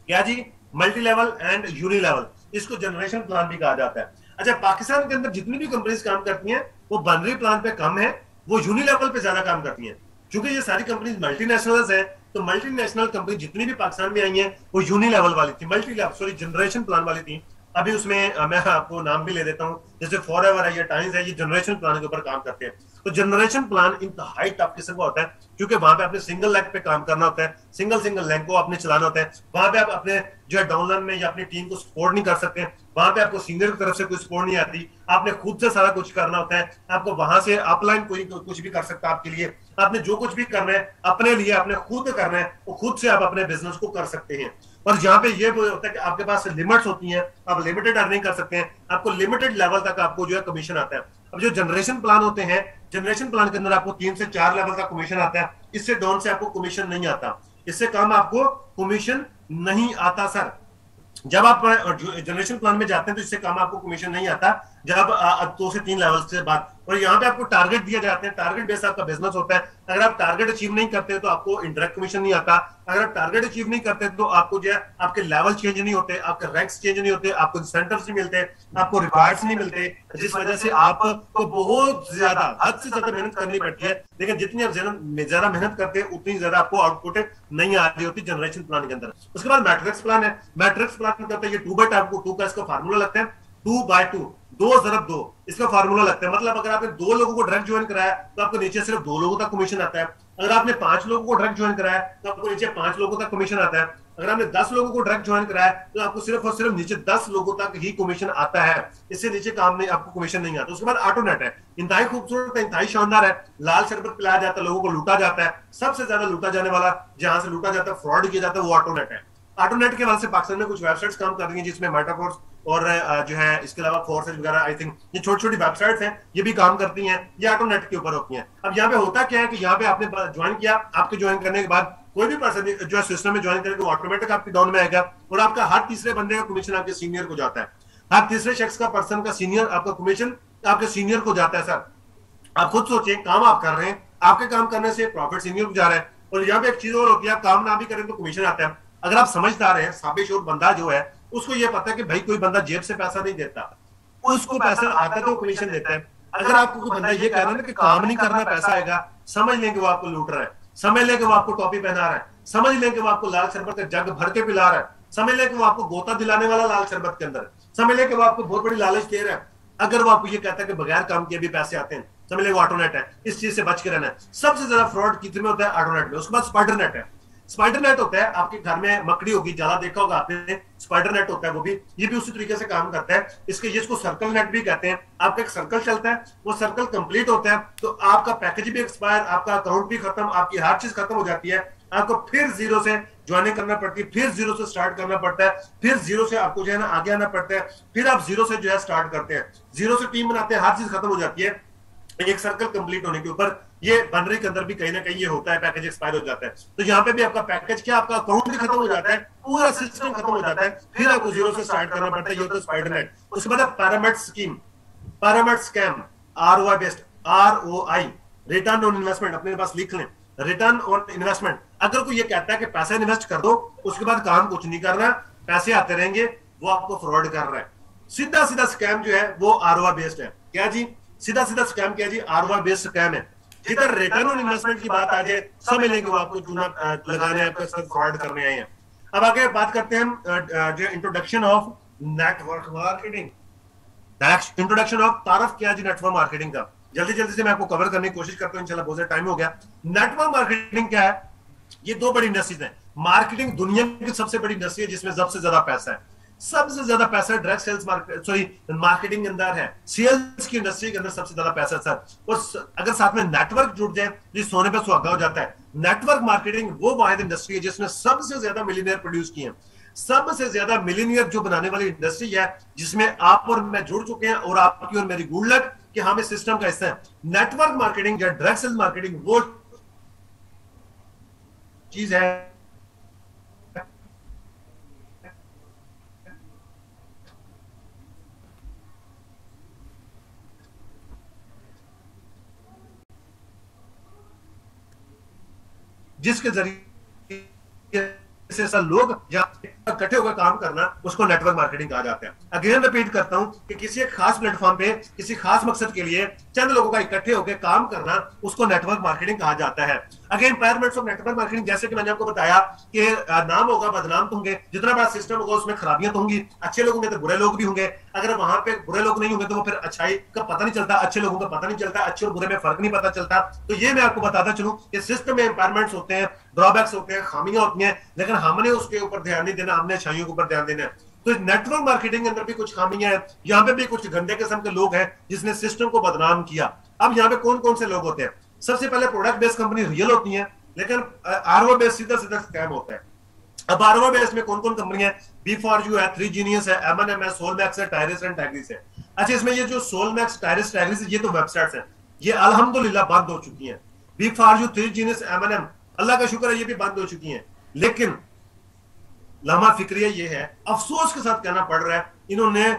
क्या जी? Multi level and uni level, इसको जनरेशन प्लान भी कहा जाता है। अच्छा, पाकिस्तान के अंदर जितनी भी कंपनीज काम करती हैं वो बाइनरी प्लान पे कम है, वो यूनी लेवल पे ज्यादा काम करती हैं। क्योंकि ये सारी कंपनीज मल्टीनेशनल्स हैं, तो मल्टीनेशनल कंपनी जितनी भी पाकिस्तान में आई हैं वो यूनी लेवल वाली थी, multi level sorry generation plan वाली थी। अभी उसमें मैं आपको नाम भी ले देता हूँ, जैसे फॉरएवर है, ये टाइम्स है, ये जनरेशन प्लान के ऊपर काम करते हैं। तो जनरेशन प्लान इंतहाई टफ किस्म का होता है, क्योंकि वहां पे आपने सिंगल लेग पे काम करना होता है, सिंगल लेग को आपने चलाना होता है। वहां पे आप अपने जो है डाउनलाइन में या अपनी टीम को सपोर्ट नहीं कर सकते, वहां पे आपको सीनियर की तरफ से कोई सपोर्ट नहीं आती, आपने खुद से सारा कुछ करना होता है। आपको वहां से अपलाइन कोई कुछ भी कर सकता है आपके लिए, आपने जो कुछ भी करना है अपने लिए, आपने खुद करना है, वो खुद से आप अपने बिजनेस को कर सकते हैं। और यहाँ पे ये होता है कि आपके पास लिमिट्स होती हैं, आप लिमिटेड अर्निंग कर सकते हैं, आपको लिमिटेड लेवल तक आपको जो है कमीशन आता है। अब जो जनरेशन प्लान होते हैं, जनरेशन प्लान के अंदर आपको 3 से 4 लेवल का कमीशन आता है, इससे डाउन से आपको कमीशन नहीं आता, इससे कम आपको कमीशन नहीं आता सर। जब आप जनरेशन प्लान में जाते हैं तो इससे कम आपको कमीशन नहीं आता, जब 2 से 3 लेवल से बाद। और यहाँ पे आपको टारगेट दिए जाते हैं, टारगेट बेस्ड आपका बिजनेस होता है। अगर आप टारगेट अचीव नहीं करते तो आपको इनडायरेक्ट कमीशन नहीं आता, अगर आप टारगेट अचीव नहीं करते तो आपको जो है आपके लेवल चेंज नहीं होते, आपके रैंक्स चेंज नहीं होते, आपको इंसेंटिव्स नहीं मिलते, आपको रिवार्ड्स नहीं मिलते, जिस वजह से आपको बहुत ज्यादा हद से ज्यादा मेहनत करनी पड़ती है। लेकिन जितनी आप ज्यादा मेहनत करते हैं उतनी ज्यादा आपको आउटपुट नहीं आ रही होती जनरेशन प्लान के अंदर। उसके बाद मैट्रिक्स प्लान है। मैट्रिक्स प्लान करता है ये 2/2 का इसका फार्मूला लगता है, 2/2 2 इसका फार्मूला लगता है। मतलब अगर आपने 2 लोगों को डायरेक्ट ज्वाइन कराया तो आपको नीचे सिर्फ 2 लोगों तक कमीशन आता है, अगर आपने 5 लोगों को डायरेक्ट ज्वाइन कराया तो आपको नीचे 5 लोगों तक कमीशन आता है, अगर आपने 10 लोगों को डायरेक्ट ज्वाइन कराया तो आपको सिर्फ और सिर्फ नीचे 10 लोगों तक ही कमीशन आता है, इससे नीचे काम नहीं, आपको कमीशन नहीं आता। उसके बाद ऑटोनेट है, इंतहाई खूबसूरत है, इंतहाई शानदार है, लाल शरबत पिलाया जाता है, लोगों को लूटा जाता है। सबसे ज्यादा लूटा जाने वाला, जहां से लूटा जाता है, फ्रॉड किया जाता है, वो ऑटोनेट है। ऑटोनेट के वजह से पाकिस्तान में कुछ वेबसाइट्स काम कर रही हैं जिसमें मेटाफोर्स और जो है इसके अलावा फोर्सेज वगैरह, आई थिंक ये छोटी छोटी वेबसाइट्स हैं, ये भी काम करती हैं, ये ऑटोनेट के ऊपर होती हैं। अब यहाँ पे होता क्या है कि यहाँ पे आपने ज्वाइन किया, आपके ज्वाइन करने के बाद कोई भी पर्सन जो है सिस्टम में ज्वाइन करेगा वो ऑटोमेटिक आपके डाउन में आएगा और आपका हर तीसरे बंदे का कमीशन आपके सीनियर को जाता है, हर तीसरे शख्स का पर्सन का सीनियर आपका कमीशन आपके सीनियर को जाता है। सर आप खुद सोचिए, काम आप कर रहे हैं, आपके काम करने से प्रॉफिट सीनियर को जा रहा है। और यहाँ पे एक चीज और होती है, आप काम ना भी करें तो कमीशन आता है। अगर आप समझदार हैं, साबिशोर बंदा जो है उसको ये पता है कि भाई कोई बंदा जेब से पैसा नहीं देता, उसको पैसा आता है तो कमीशन देता है। अगर आपको कोई बंदा ये कह रहा है ना कि काम नहीं करना पैसा आएगा, समझ लें कि वो आपको लूट रहा है, समझ लें कि वो आपको टॉपी पहना रहा है, समझ लें कि वो आपको लाल शरबत का जग भर के पिला रहा है, समझ लें कि वो आपको गोता दिलाने वाला लाल शरबत के अंदर, समझ लें कि वो आपको बहुत बड़ी लालच दे रहा है। अगर वो आपको ये कहता है कि बगैर काम किए भी पैसे आते हैं, समझ लें वो ऑटोनेट है। इस चीज से बच के रहना है। सबसे ज्यादा फ्रॉड कितने में होता है? ऑटोनेट में। उसके बाद स्पाइडर नेट है। स्पाइडर नेट होता है, आपके घर में मकड़ी होगी, जाला देखा होगा आपने, स्पाइडर नेट होता है वो भी, ये भी उसी तरीके से काम करता है। इसको सर्कल नेट भी कहते हैं। आपका एक सर्कल चलता है, वो सर्कल कंप्लीट होता है तो आपका पैकेज भी एक्सपायर, आपका अकाउंट भी खत्म, आपकी हर चीज खत्म हो जाती है। आपको फिर जीरो से ज्वाइनिंग करना पड़ती है, फिर जीरो से स्टार्ट करना पड़ता है, फिर जीरो से आपको जो है ना आगे आना पड़ता है, फिर आप जीरो से जो है स्टार्ट करते हैं, जीरो से टीम बनाते हैं, हर चीज खत्म हो जाती है एक सर्कल कंप्लीट होने के ऊपर। ये बाइनरी के अंदर भी कहीं ना कहीं ये होता है, पैकेज एक्सपायर हो जाता है। तो यहाँ पे भी आपका पैकेज क्या, आपका अकाउंट भी खत्म हो जाता है, पूरा सिस्टम खत्म हो जाता है, फिर आपको जीरो से स्टार्ट करना पड़ता है। ये तो स्पाइडर नेट। उसके बाद pyramid scheme, pyramid scam, ROI based, ROI return on investment, अपने पास लिख लें, रिटर्न ऑन इन्वेस्टमेंट। अगर कोई ये कहता है कि पैसा इन्वेस्ट कर दो, उसके बाद काम कुछ नहीं करना, पैसे आते रहेंगे, वो आपको फ्रॉड कर रहा है। सीधा सीधा स्कैम जो है वो ROI बेस्ड है। क्या जी? सीधा सीधा स्कैम क्या जी? ROI बेस्ड स्कैम है। जिधर रिटर्न ऑन इन्वेस्टमेंट की बात आ जाए, समझ लेंगे वो आपको चूना लगाने, आपके साथ फ्रॉड करने आए हैं। अब आगे बात करते हैं हम जो introduction of network marketing. Introduction of तारफ क्या जी नेटवर्क मार्केटिंग का, जल्दी जल्दी से मैं आपको कवर करने की कोशिश करता हूं, इंशाल्लाह बहुत ज़्यादा टाइम हो गया। नेटवर्क मार्केटिंग क्या है? ये दो बड़ी इंडस्ट्रीज हैं। मार्केटिंग दुनिया की सबसे बड़ी इंडस्ट्री है जिसमें सबसे ज्यादा पैसा है, सबसे ज्यादा पैसा direct sales market sorry marketing के अंदर है, सेल्स की इंडस्ट्री के अंदर सबसे ज्यादा पैसा है सर। और अगर साथ में नेटवर्क जुड़ जाए तो सोने पे सुहागा हो जाता है। नेटवर्क मार्केटिंग वो वाहिद इंडस्ट्री है जिसने सबसे ज्यादा मिलियनियर प्रोड्यूस किए हैं, सबसे ज्यादा मिलियनियर जो बनाने वाली इंडस्ट्री है, जिसमें आप और मैं जुड़ चुके हैं और आपकी और मेरी गुड लक कि हम इस सिस्टम का हिस्सा है। नेटवर्क मार्केटिंग या डायरेक्ट सेल्स मार्केटिंग वो चीज है जिसके जरिए से ऐसा लोग या इकट्ठे होकर काम करना, उसको नेटवर्क मार्केटिंग कहा जाता है। अगेन रिपीट करता हूं कि किसी एक खास प्लेटफॉर्म पे किसी खास मकसद के लिए चंद लोगों का इकट्ठे होकर काम करना, उसको नेटवर्क मार्केटिंग कहा जाता है। Again parameters of network marketing, जैसे कि मैंने आपको बताया कि नाम होगा बदनाम तो होंगे, जितना बड़ा सिस्टम होगा उसमें खराबियां तो होंगी, अच्छे लोग होंगे तो बुरे लोग भी होंगे। अगर वहां पे बुरे लोग नहीं होंगे तो वो फिर अच्छाई का पता नहीं चलता, अच्छे लोगों का पता नहीं चलता, अच्छे और बुरे में फर्क नहीं पता चलता। तो ये मैं आपको बताता चलूं कि सिस्टम में इंपायरमेंट्स होते हैं, ड्रॉबैक्स होते हैं, खामियां होती हैं, लेकिन हमने उसके ऊपर ध्यान नहीं देना, हमने अच्छाइयों के ऊपर ध्यान देना है। तो नेटवर्क मार्केटिंग के अंदर भी कुछ खामियां हैं, यहाँ पे भी कुछ गंदे किस्म के लोग हैं जिसने सिस्टम को बदनाम किया। अब यहाँ पे कौन कौन से लोग होते हैं? सबसे पहले प्रोडक्ट बेस्ड कंपनी रियल होती है, लेकिन आरओ बेस्ड सीधा सीधा स्कैम होता है। अब आरओ बेस्ड में कौन कौन कंपनी है? बी फॉर यू है, थ्री जीनियस है, एमएनएम है, सोलमैक्स है, टायरिस एंड टैग्रिस है। अच्छा, इसमें ये जो सोलमैक्स, टायरिस, टैग्रिस ये तो वेबसाइट्स हैं, ये अल्हम्दुलिल्लाह बंद हो चुकी हैं। B for you, three genius, MNM, अल्लाह का शुक्र है ये भी बंद हो चुकी हैं। लेकिन लम्हा फिक्रिया ये है, अफसोस के साथ कहना पड़ रहा है, इन्होंने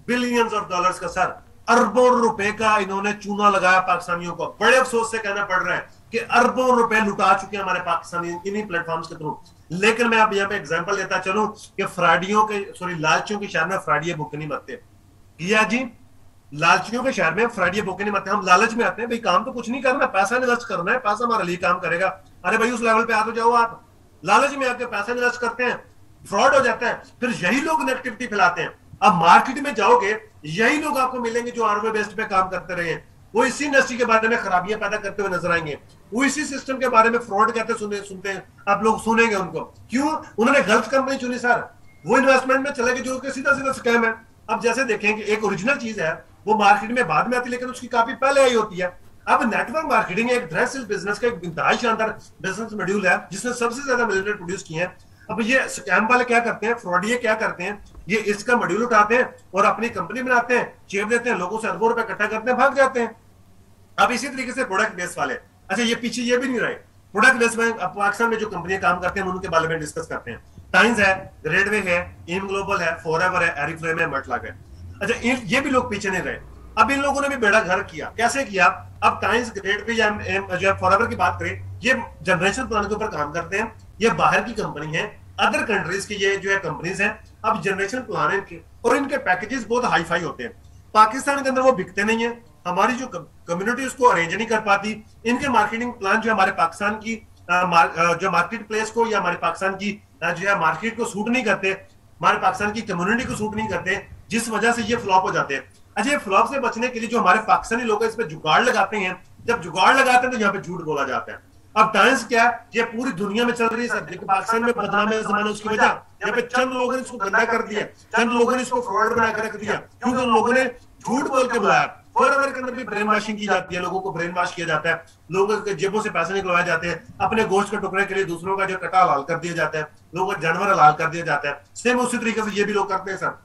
बिलियंस ऑफ डॉलर्स का सर अरबों रुपए का इन्होंने चूना लगाया पाकिस्तानियों को। बड़े अफसोस से कहना पड़ रहा है कि अरबों रुपए लुटा चुके हैं हमारे पाकिस्तानी इन्हीं प्लेटफॉर्म्स के थ्रू। लेकिन मैं अब यहाँ पे एग्जांपल देता चलूं कि फ्राडियों के सॉरी लालचियों के शहर में फ्राडिये भूखे नहीं मरते। किया जी, लालचियों के शहर में फ्राडिये भूखे नहीं मरते। हम लालच में आते हैं, भाई काम तो कुछ नहीं करना, पैसा इन्वेस्ट करना है, पैसा हमारे लिए काम करेगा। अरे भाई उस लेवल पे आ तो जाओ आप। लालच में आके पैसा इन्वेस्ट करते हैं, फ्रॉड हो जाता है, फिर यही लोग नेगेटिविटी फैलाते हैं। अब मार्केट में जाओगे, यही लोग आपको मिलेंगे जो आरओ बेस्ड पे काम करते रहे, वो इसी इंडस्ट्री के बारे में खराबियां पैदा करते हुए नजर आएंगे, वो इसी सिस्टम के बारे में फ्रॉड कहते सुनते हैं, आप लोग सुनेंगे उनको। क्यों? उन्होंने गलत कंपनी चुनी सर, वो इन्वेस्टमेंट में चले गए जो कि सीधा सीधा स्कैम है। अब जैसे देखें कि एक ओरिजिनल चीज है वो मार्केट में बाद में आती है, लेकिन उसकी काफी पहले आई होती है। अब नेटवर्क मार्केटिंग एक डायरेक्ट सेल बिजनेस का एक इंतहाई शानदार बिजनेस मॉड्यूल है जिसने सबसे ज्यादा मिलियनियर प्रोड्यूस किए हैं। अब ये स्कैम वाले क्या करते हैं, फ्रॉडिये क्या करते हैं, ये इसका मॉड्यूल उठाते हैं और अपनी कंपनी बनाते हैं, चेप देते हैं, लोगों से अरबों रुपए इकट्ठा करते हैं, भाग जाते हैं। अब इसी तरीके से प्रोडक्ट बेस वाले, अच्छा ये पीछे ये भी नहीं रहे, प्रोडक्ट बेस में पाकिस्तान में जो कंपनियां काम करते हैं उनके बारे में डिस्कस करते हैं। टाइम्स है, रेडवे है, एम ग्लोबल है, फॉरएवर है, एरिफ्लेम है, मटलग है। अच्छा ये भी लोग पीछे नहीं रहे। अब इन लोगों ने भी बेड़ा घर किया। कैसे किया? अब टाइम्स, रेडवे या जो फॉरएवर की बात करें, ये जनरेशन प्लान के ऊपर काम करते हैं, ये बाहर की कंपनी है, अदर कंट्रीज की ये जो है कंपनीज हैं। अब जनरेशन प्लान है और इनके पैकेजेस बहुत हाई फाई होते हैं, पाकिस्तान के अंदर वो बिकते नहीं है, हमारी जो कम्युनिटी उसको अरेंज नहीं कर पाती। इनके मार्केटिंग प्लान जो हमारे पाकिस्तान की जो मार्केट प्लेस को या हमारे पाकिस्तान की जो है मार्केट को सूट नहीं करते, हमारे पाकिस्तान की कम्युनिटी को सूट नहीं करते, जिस वजह से ये फ्लॉप हो जाते हैं। अच्छा, ये फ्लॉप से बचने के लिए जो हमारे पाकिस्तानी लोग इस पे जुगाड़ लगाते हैं, जब जुगाड़ लगाते हैं तो यहाँ पे झूठ बोला जाता है। अब टाइम्स क्या, ये पूरी दुनिया में चल रही है सर, लेकिन पाकिस्तान में बदनाम है जमाना, उसकी वजह यहाँ पे चंद लोगों ने इसको गंदा कर दिया, चंद लोगों ने इसको फ्रॉड बना कर रख दिया, क्योंकि उन लोगों ने झूठ बोल के बुलाया। फॉरएवर के अंदर भी ब्रेन वॉशिंग की जाती है, लोगों को ब्रेन वॉश किया जाता है, लोगों के जेबों से पैसे निकलवाए जाते हैं, अपने गोश्त के टुकड़े के लिए दूसरों का जो कटा हलाल कर दिया जाता है, लोगों का जानवर हलाल कर दिया जाता है। सेम उसी तरीके से ये भी लोग करते हैं सर,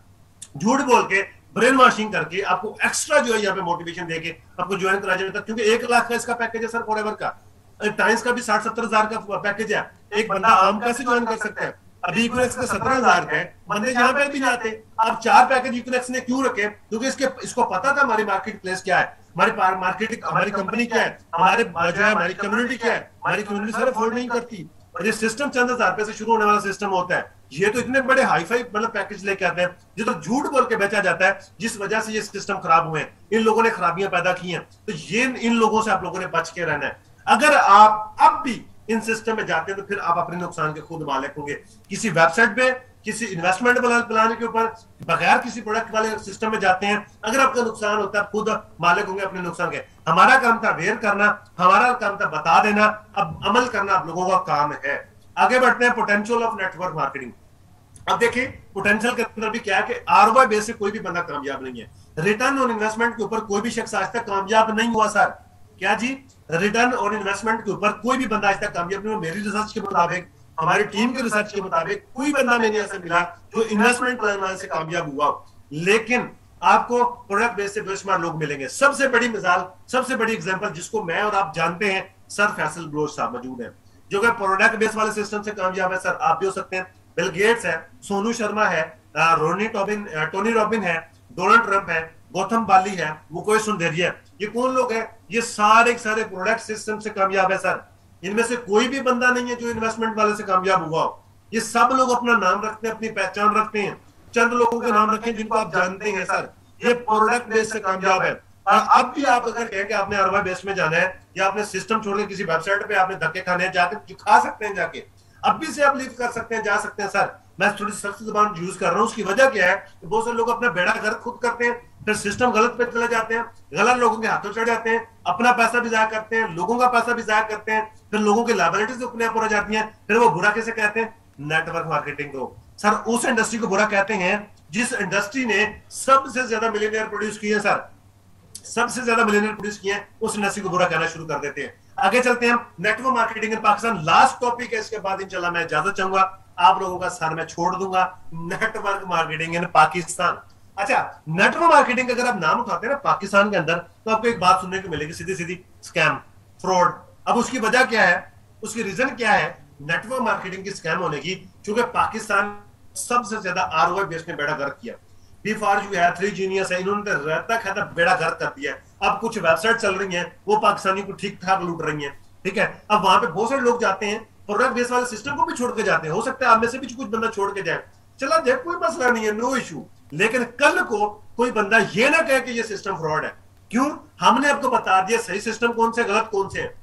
झूठ बोल के ब्रेन वॉशिंग करके आपको एक्स्ट्रा जो है यहाँ पे मोटिवेशन देके आपको ज्वाइन कराया जाता है। क्योंकि 1 लाख का इसका पैकेज है सर फॉरएवर का, टाइम्स का भी 60-70 हजार का पैकेज है, एक बंदा आम कैसे ज्वाइन कर सकता है? अभी इक्विनेक्स का 17,000 का है, बंदे यहाँ पे भी जाते। अब 4 पैकेज इक्विनेक्स ने क्यों रखे? क्योंकि इसको पता था हमारी मार्केट प्लेस क्या है, हमारी मार्केट, हमारी कंपनी क्या है, हमारे जो है हमारी कम्युनिटी क्या है, हमारी कम्युनिटी सर अफोर्ड नहीं करती। और ये सिस्टम चंद हजार रुपए से शुरू होने वाला सिस्टम होता है, ये तो इतने बड़े हाई फाई मतलब पैकेज लेके आते हैं जो तो झूठ बोल के बेचा जाता है, जिस वजह से ये सिस्टम खराब हुए हैं। इन लोगों ने खराबियां पैदा की हैं, तो ये इन लोगों से आप लोगों ने बच के रहना है। अगर आप अब भी इन सिस्टम में जाते हैं तो फिर आप अपने नुकसान के खुद मालिक होंगे। किसी वेबसाइट पे किसी इन्वेस्टमेंट प्लान के ऊपर बगैर किसी प्रोडक्ट वाले सिस्टम में जाते हैं, अगर आपका नुकसान होता है खुद मालिक होंगे अपने नुकसान के। हमारा काम था अवेयर करना, हमारा काम था बता देना, अब अमल करना आप लोगों का काम है। आगे बढ़ते हैं, पोटेंशियल ऑफ नेटवर्क मार्केटिंग। अब देखिए पोटेंशियल के अंदर भी क्या है कि आरओआई बेस से कोई भी बंदा कामयाब नहीं है। रिटर्न ऑन इन्वेस्टमेंट के ऊपर कोई भी शख्स आज तक कामयाब नहीं हुआ सर। क्या जी? रिटर्न ऑन इन्वेस्टमेंट के ऊपर कोई भी बंदा आज तक कामयाब नहीं हुआ। मेरी रिसर्च के मुताबिक, हमारी टीम के रिसर्च के मुताबिक कोई बंदा मैंने ऐसा मिला जो इन्वेस्टमेंट प्लान से कामयाब हुआ। लेकिन आपको प्रोडक्ट बेस से बेशुमार लोग मिलेंगे। सबसे बड़ी मिसाल, सबसे बड़ी एग्जांपल जिसको मैं और आप जानते हैं, सर फैसल बलोच साहब मौजूद हैं जो कि प्रोडक्ट बेस वाले सिस्टम से कामयाब है। सर आप भी हो सकते हैं। बिल गेट्स है, सोनू शर्मा है, टोनी रॉबिन है, डोनाल्ड ट्रंप है, गौतम बाली है, मुकेश सुंदरिया, ये कौन लोग हैं? ये सारे सारे प्रोडक्ट सिस्टम से कामयाब है सर। इनमें से कोई भी बंदा नहीं है जो इन्वेस्टमेंट वाले से कामयाब हुआ हो। ये सब लोग अपना नाम रखते हैं, अपनी पहचान रखते हैं। चंद लोगों के नाम रखें जिनको आप जानते हैं सर, ये प्रोडक्ट बेस से कामयाब है। और अब भी आप अगर कहें कि आपने आरओआई बेस में जाना है या आपने सिस्टम छोड़ के किसी वेबसाइट पे आपने धक्के खाने हैं, जाके खा सकते हैं, जाके अब भी से आप लीव कर सकते हैं, जा सकते हैं सर। मैं थोड़ी सख्त जुबान यूज कर रहा हूं, उसकी वजह क्या है कि बहुत सारे लोग अपना बेड़ा गर्क खुद करते हैं, फिर सिस्टम गलत पे चले जाते हैं, गलत लोगों के हाथों चढ़ जाते हैं, अपना पैसा भी जाया करते हैं, लोगों का पैसा भी जाया करते हैं, फिर लोगों की लायबिलिटीज अपने आप हो जाती हैं। फिर वो बुरा कैसे कहते हैं? नेटवर्क मार्केटिंग को। सर उस इंडस्ट्री को बुरा कहते हैं जिस इंडस्ट्री ने सबसे ज्यादा मिलियनियर प्रोड्यूस किए सर, सबसे ज्यादा मिलियनियर प्रोड्यूस किए हैं, उस इंडस्ट्री को बुरा कहना शुरू कर देते हैं। आगे चलते हैं, network marketing in Pakistan. Last topic है, इसके बाद इंशाल्लाह मैं इजाजत चाहूंगा, आप लोगों का सर मैं छोड़ दूंगा। Network marketing in Pakistan. अच्छा, नेटवर्क मार्केटिंग अगर आप नाम उठाते हैं ना पाकिस्तान के अंदर, तो आपको एक बात सुनने को मिलेगी सीधी सीधी, स्कैम, फ्रॉड। अब उसकी वजह क्या है, उसकी रीजन क्या है नेटवर्क मार्केटिंग की स्कैम होने की? क्योंकि पाकिस्तान सबसे ज्यादा आरओआई बेस ने बेड़ा गर्क किया। B4U है, 3 जीनियस है, इन्होंने तो रहता खाता बेड़ा गर्क कर दिया। अब कुछ वेबसाइट चल रही हैं, वो पाकिस्तानी को ठीक ठाक लूट रही हैं, ठीक है। अब वहां पे बहुत सारे लोग जाते हैं, प्रोडक्ट बेस वाले सिस्टम को भी छोड़ के जाते हैं। हो सकता है आप में से भी कुछ बंदा छोड़ के जाए, चला जाए, कोई मसला नहीं है, नो इशू। लेकिन कल को कोई बंदा ये ना कहे कि ये सिस्टम फ्रॉड है। क्यों? हमने आपको बता दिया सही सिस्टम कौन से, गलत कौन से है,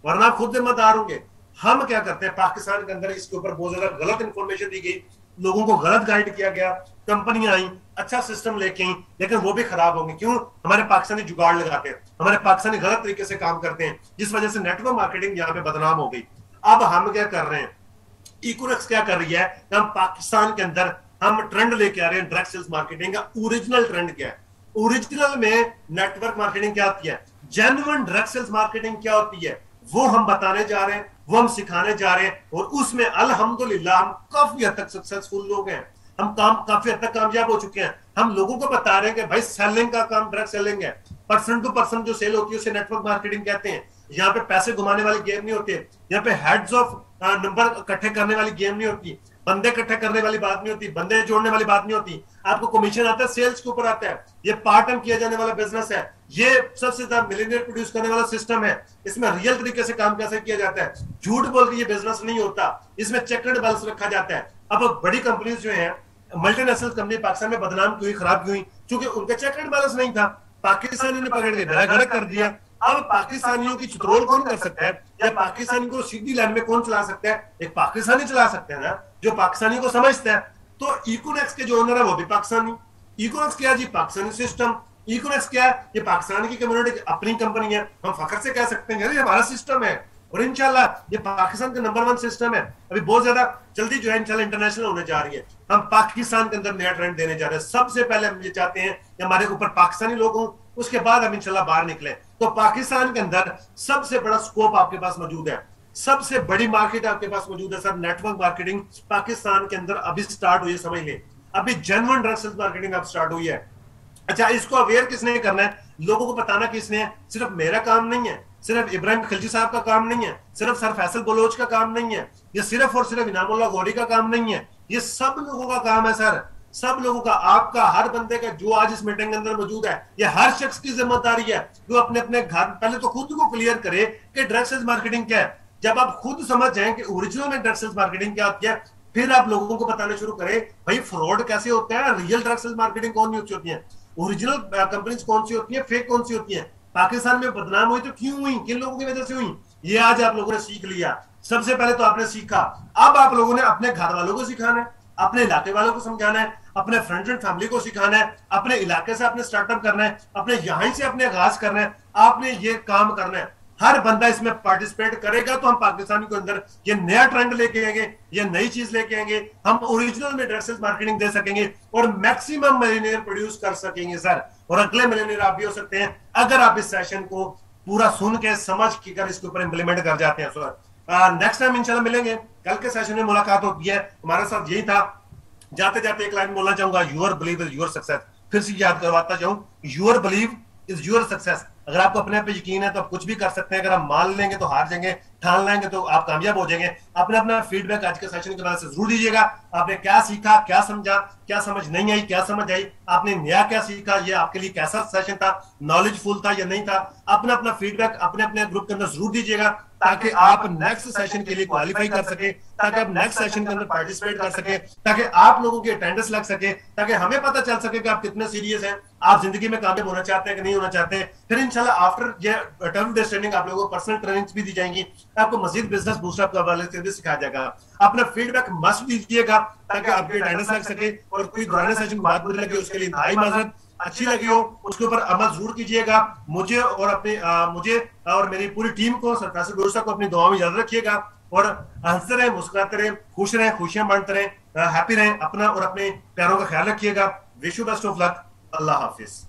वरना आप खुद जिम्मेदार होंगे। हम क्या करते हैं, पाकिस्तान के अंदर इसके ऊपर बहुत ज्यादा गलत इंफॉर्मेशन दी गई, लोगों को गलत गाइड किया गया, कंपनियां आई, अच्छा सिस्टम लेके आई, लेकिन वो भी खराब होंगे। क्यों? हमारे पाकिस्तानी जुगाड़ लगाते हैं, हमारे पाकिस्तानी गलत तरीके से काम करते हैं, जिस वजह से नेटवर्क मार्केटिंग यहाँ पे बदनाम हो गई। अब हम क्या कर रहे हैं, इकोनॉक्स क्या कर रही है, हम पाकिस्तान के अंदर हम ट्रेंड लेके आ रहे हैं डायरेक्ट सेल्स मार्केटिंग का। ओरिजिनल ट्रेंड क्या है? ओरिजिनल में नेटवर्क मार्केटिंग क्या होती है, जेन्युइन डायरेक्ट सेल्स मार्केटिंग क्या होती है, वो हम बताने जा रहे हैं, वो हम सिखाने जा रहे हैं। और उसमें अल्हम्दुलिल्लाह हम काफी हद तक सक्सेसफुल लोग हैं, हम काफी हद तक कामयाब हो चुके हैं। हम लोगों को बता रहे हैं कि भाई सेलिंग का काम डायरेक्ट सेलिंग है, पर्सन टू पर्सन जो सेल होती है उसे नेटवर्क मार्केटिंग कहते हैं। यहाँ पे पैसे घुमाने वाली गेम नहीं होती है, यहाँ पे हेड्स ऑफ नंबर इकट्ठे करने वाली गेम नहीं होती, बंदे इकट्ठे करने वाली बात नहीं होती, बंदे जोड़ने वाली बात नहीं होती। आपको कमीशन आता है, सेल्स के ऊपर आता है, ये पार्ट टाइम किया जाने वाला बिजनेस है, ये सबसे ज्यादा मिलियनियर प्रोड्यूस करने वाला सिस्टम है। इसमें रियल तरीके से काम कैसे किया जाता है, झूठ बोल के ये बिजनेस नहीं होता, इसमें चेकर्ड बैलेंस रखा जाता है। अब बड़ी कंपनीज जो है, मल्टीनेशनल कंपनी पाकिस्तान में बदनाम क्यों हुई, खराब क्यों हुई? क्योंकि उनका चेकर्ड बैलेंस नहीं था, पाकिस्तानियों ने पकड़ के धड़ाधड़ कर दिया। अब पाकिस्तानियों की चित्रोल कौन कर सकता है, या पाकिस्तानी को सीधी लाइन में कौन चला सकता है? एक पाकिस्तानी चला सकते हैं ना, जो पाकिस्तानी को समझता है। तो इकोनॉक्स के जो ओनर है वो भी पाकिस्तानी। इकोनॉक्स क्या जी? पाकिस्तानी सिस्टम। इकोनॉक्स क्या है? ये पाकिस्तान की कम्युनिटी की अपनी कंपनी है, हम फखर से कह सकते हैं ये हमारा सिस्टम है, और इंशाल्लाह ये पाकिस्तान का नंबर 1 सिस्टम है। अभी बहुत ज्यादा जल्दी जो है इंशाल्लाह इंटरनेशनल होने जा रही है। हम पाकिस्तान के अंदर नया ट्रेंड देने जा रहे हैं। सबसे पहले हम ये चाहते हैं कि हमारे ऊपर पाकिस्तानी लोग हों, उसके बाद हम इंशाल्लाह बाहर निकले। तो पाकिस्तान के अंदर सबसे बड़ा स्कोप आपके पास मौजूद है, सबसे बड़ी मार्केट आपके पास मौजूद है सर। नेटवर्क मार्केटिंग पाकिस्तान के अंदर अभी स्टार्ट हुई है, समझ लें, अभी जेन्युइन डायरेक्ट सेल्स मार्केटिंग अब स्टार्ट हुई है। अच्छा, इसको अवेयर किसने करना है? लोगों को बताना किसने है? सिर्फ मेरा काम नहीं है, सिर्फ इब्राहिम खिलजी साहब का काम नहीं है, सिर्फ सर फैसल बलोच का काम नहीं है, ये सिर्फ और सिर्फ इनामुल्लाह गौरी का काम नहीं है, ये सब लोगों का काम है सर, सब लोगों का, आपका, हर बंदे का जो आज इस मीटिंग के अंदर मौजूद है, ये हर शख्स की जिम्मेदारी है जो अपने अपने घर पहले तो खुद को क्लियर करे कि डायरेक्ट सेल्स मार्केटिंग क्या है। जब आप खुद समझ जाएं कि ओरिजिनल में डायरेक्ट सेल्स मार्केटिंग क्या होती है, फिर आप लोगों को बताना शुरू करें भाई फ्रॉड कैसे होता है, रियल डायरेक्ट सेल्स मार्केटिंग कौन सी होती है, ओरिजिनल कंपनीज कौन सी होती है, फेक कौन सी होती है। पाकिस्तान में बदनाम हुई तो क्यों हुई, किन लोगों की वजह से हुई? ये आज आप लोगों ने सीख लिया। सबसे पहले तो आपने सीखा, अब आप लोगों ने अपने घर वालों को सिखाना है, अपने इलाके वालों को समझाना है, अपने फ्रेंड्स एंड फैमिली को सिखाना है, अपने इलाके से आपने स्टार्टअप करना है, अपने यहीं से अपने आगाज करना है। आपने ये काम करना है, हर बंदा इसमें पार्टिसिपेट करेगा तो हम पाकिस्तान के अंदर ये नया ट्रेंड लेके आएंगे, ये नई चीज लेके आएंगे, हम ओरिजिनल में डायरेक्ट सेल्स मार्केटिंग दे सकेंगे और मैक्सिमम मिलियनेयर प्रोड्यूस कर सकेंगे सर। और अगले मिलियनेयर आप भी हो सकते हैं अगर आप इस सेशन को पूरा सुन के समझ के कर इसके ऊपर इंप्लीमेंट कर जाते हैं सर। नेक्स्ट टाइम इंशाल्लाह मिलेंगे, कल के सेशन में मुलाकात होती है। हमारे साथ यही था। जाते जाते एक लाइन बोलना चाहूंगा, your believe is your success. फिर से याद करवाता जाऊं, your believe is your success. अगर आपको अपने पे यकीन है तो आप कुछ भी कर सकते हैं, अगर आप मान लेंगे तो हार जाएंगे, ठान लेंगे तो आप कामयाब हो जाएंगे। अपना अपना फीडबैक आज के सेशन के बाद से जरूर दीजिएगा। आपने क्या सीखा, क्या समझा, क्या समझ नहीं आई, क्या समझ आई, आपने नया क्या सीखा, ये आपके लिए कैसा सेशन था, नॉलेजफुल था या नहीं था। अपना अपना फीडबैक अपने अपने ग्रुप के अंदर जरूर दीजिएगा ताकि आप नेक्स्ट सेशन के लिए क्वालिफाई कर सके, ताकि आप नेक्स्ट सेशन के अंदर पार्टिसिपेट कर सके, ताकि आप लोगों की अटेंडेंस लग सके, ताकि हमें पता चल सके कि आप कितने सीरियस हैं, आप जिंदगी में कामयाब होना चाहते हैं कि नहीं होना चाहते हैं। फिर इंशाल्लाह आफ्टर ये टर्म बेस्ड ट्रेनिंग आप लोगों को पर्सनल ट्रेनिंग्स भी दी जाएंगी, आपको मजीद बिजनेस बूस्टअप का वाले से भी सिखाया जाएगा। अपना फीडबैक मस्ट दीजिएगा ताकि आपकी अटेंडेंस लग सके, और कोई पुराने सेशन बात बुरी लगे उसके लिए इंतहाई माजरत, अच्छी लगी हो उसके ऊपर अमल जरूर कीजिएगा। मुझे और अपने मुझे और मेरी पूरी टीम को, सरकार से गुरुसा को अपनी दुआ में याद रखिएगा और हंसते रहे, मुस्कुराते रहे, खुश रहे, खुशियां बांटते रहे, हैप्पी रहे, अपना और अपने प्यारों का ख्याल रखिएगा। Wish you best of luck. Allah Hafiz.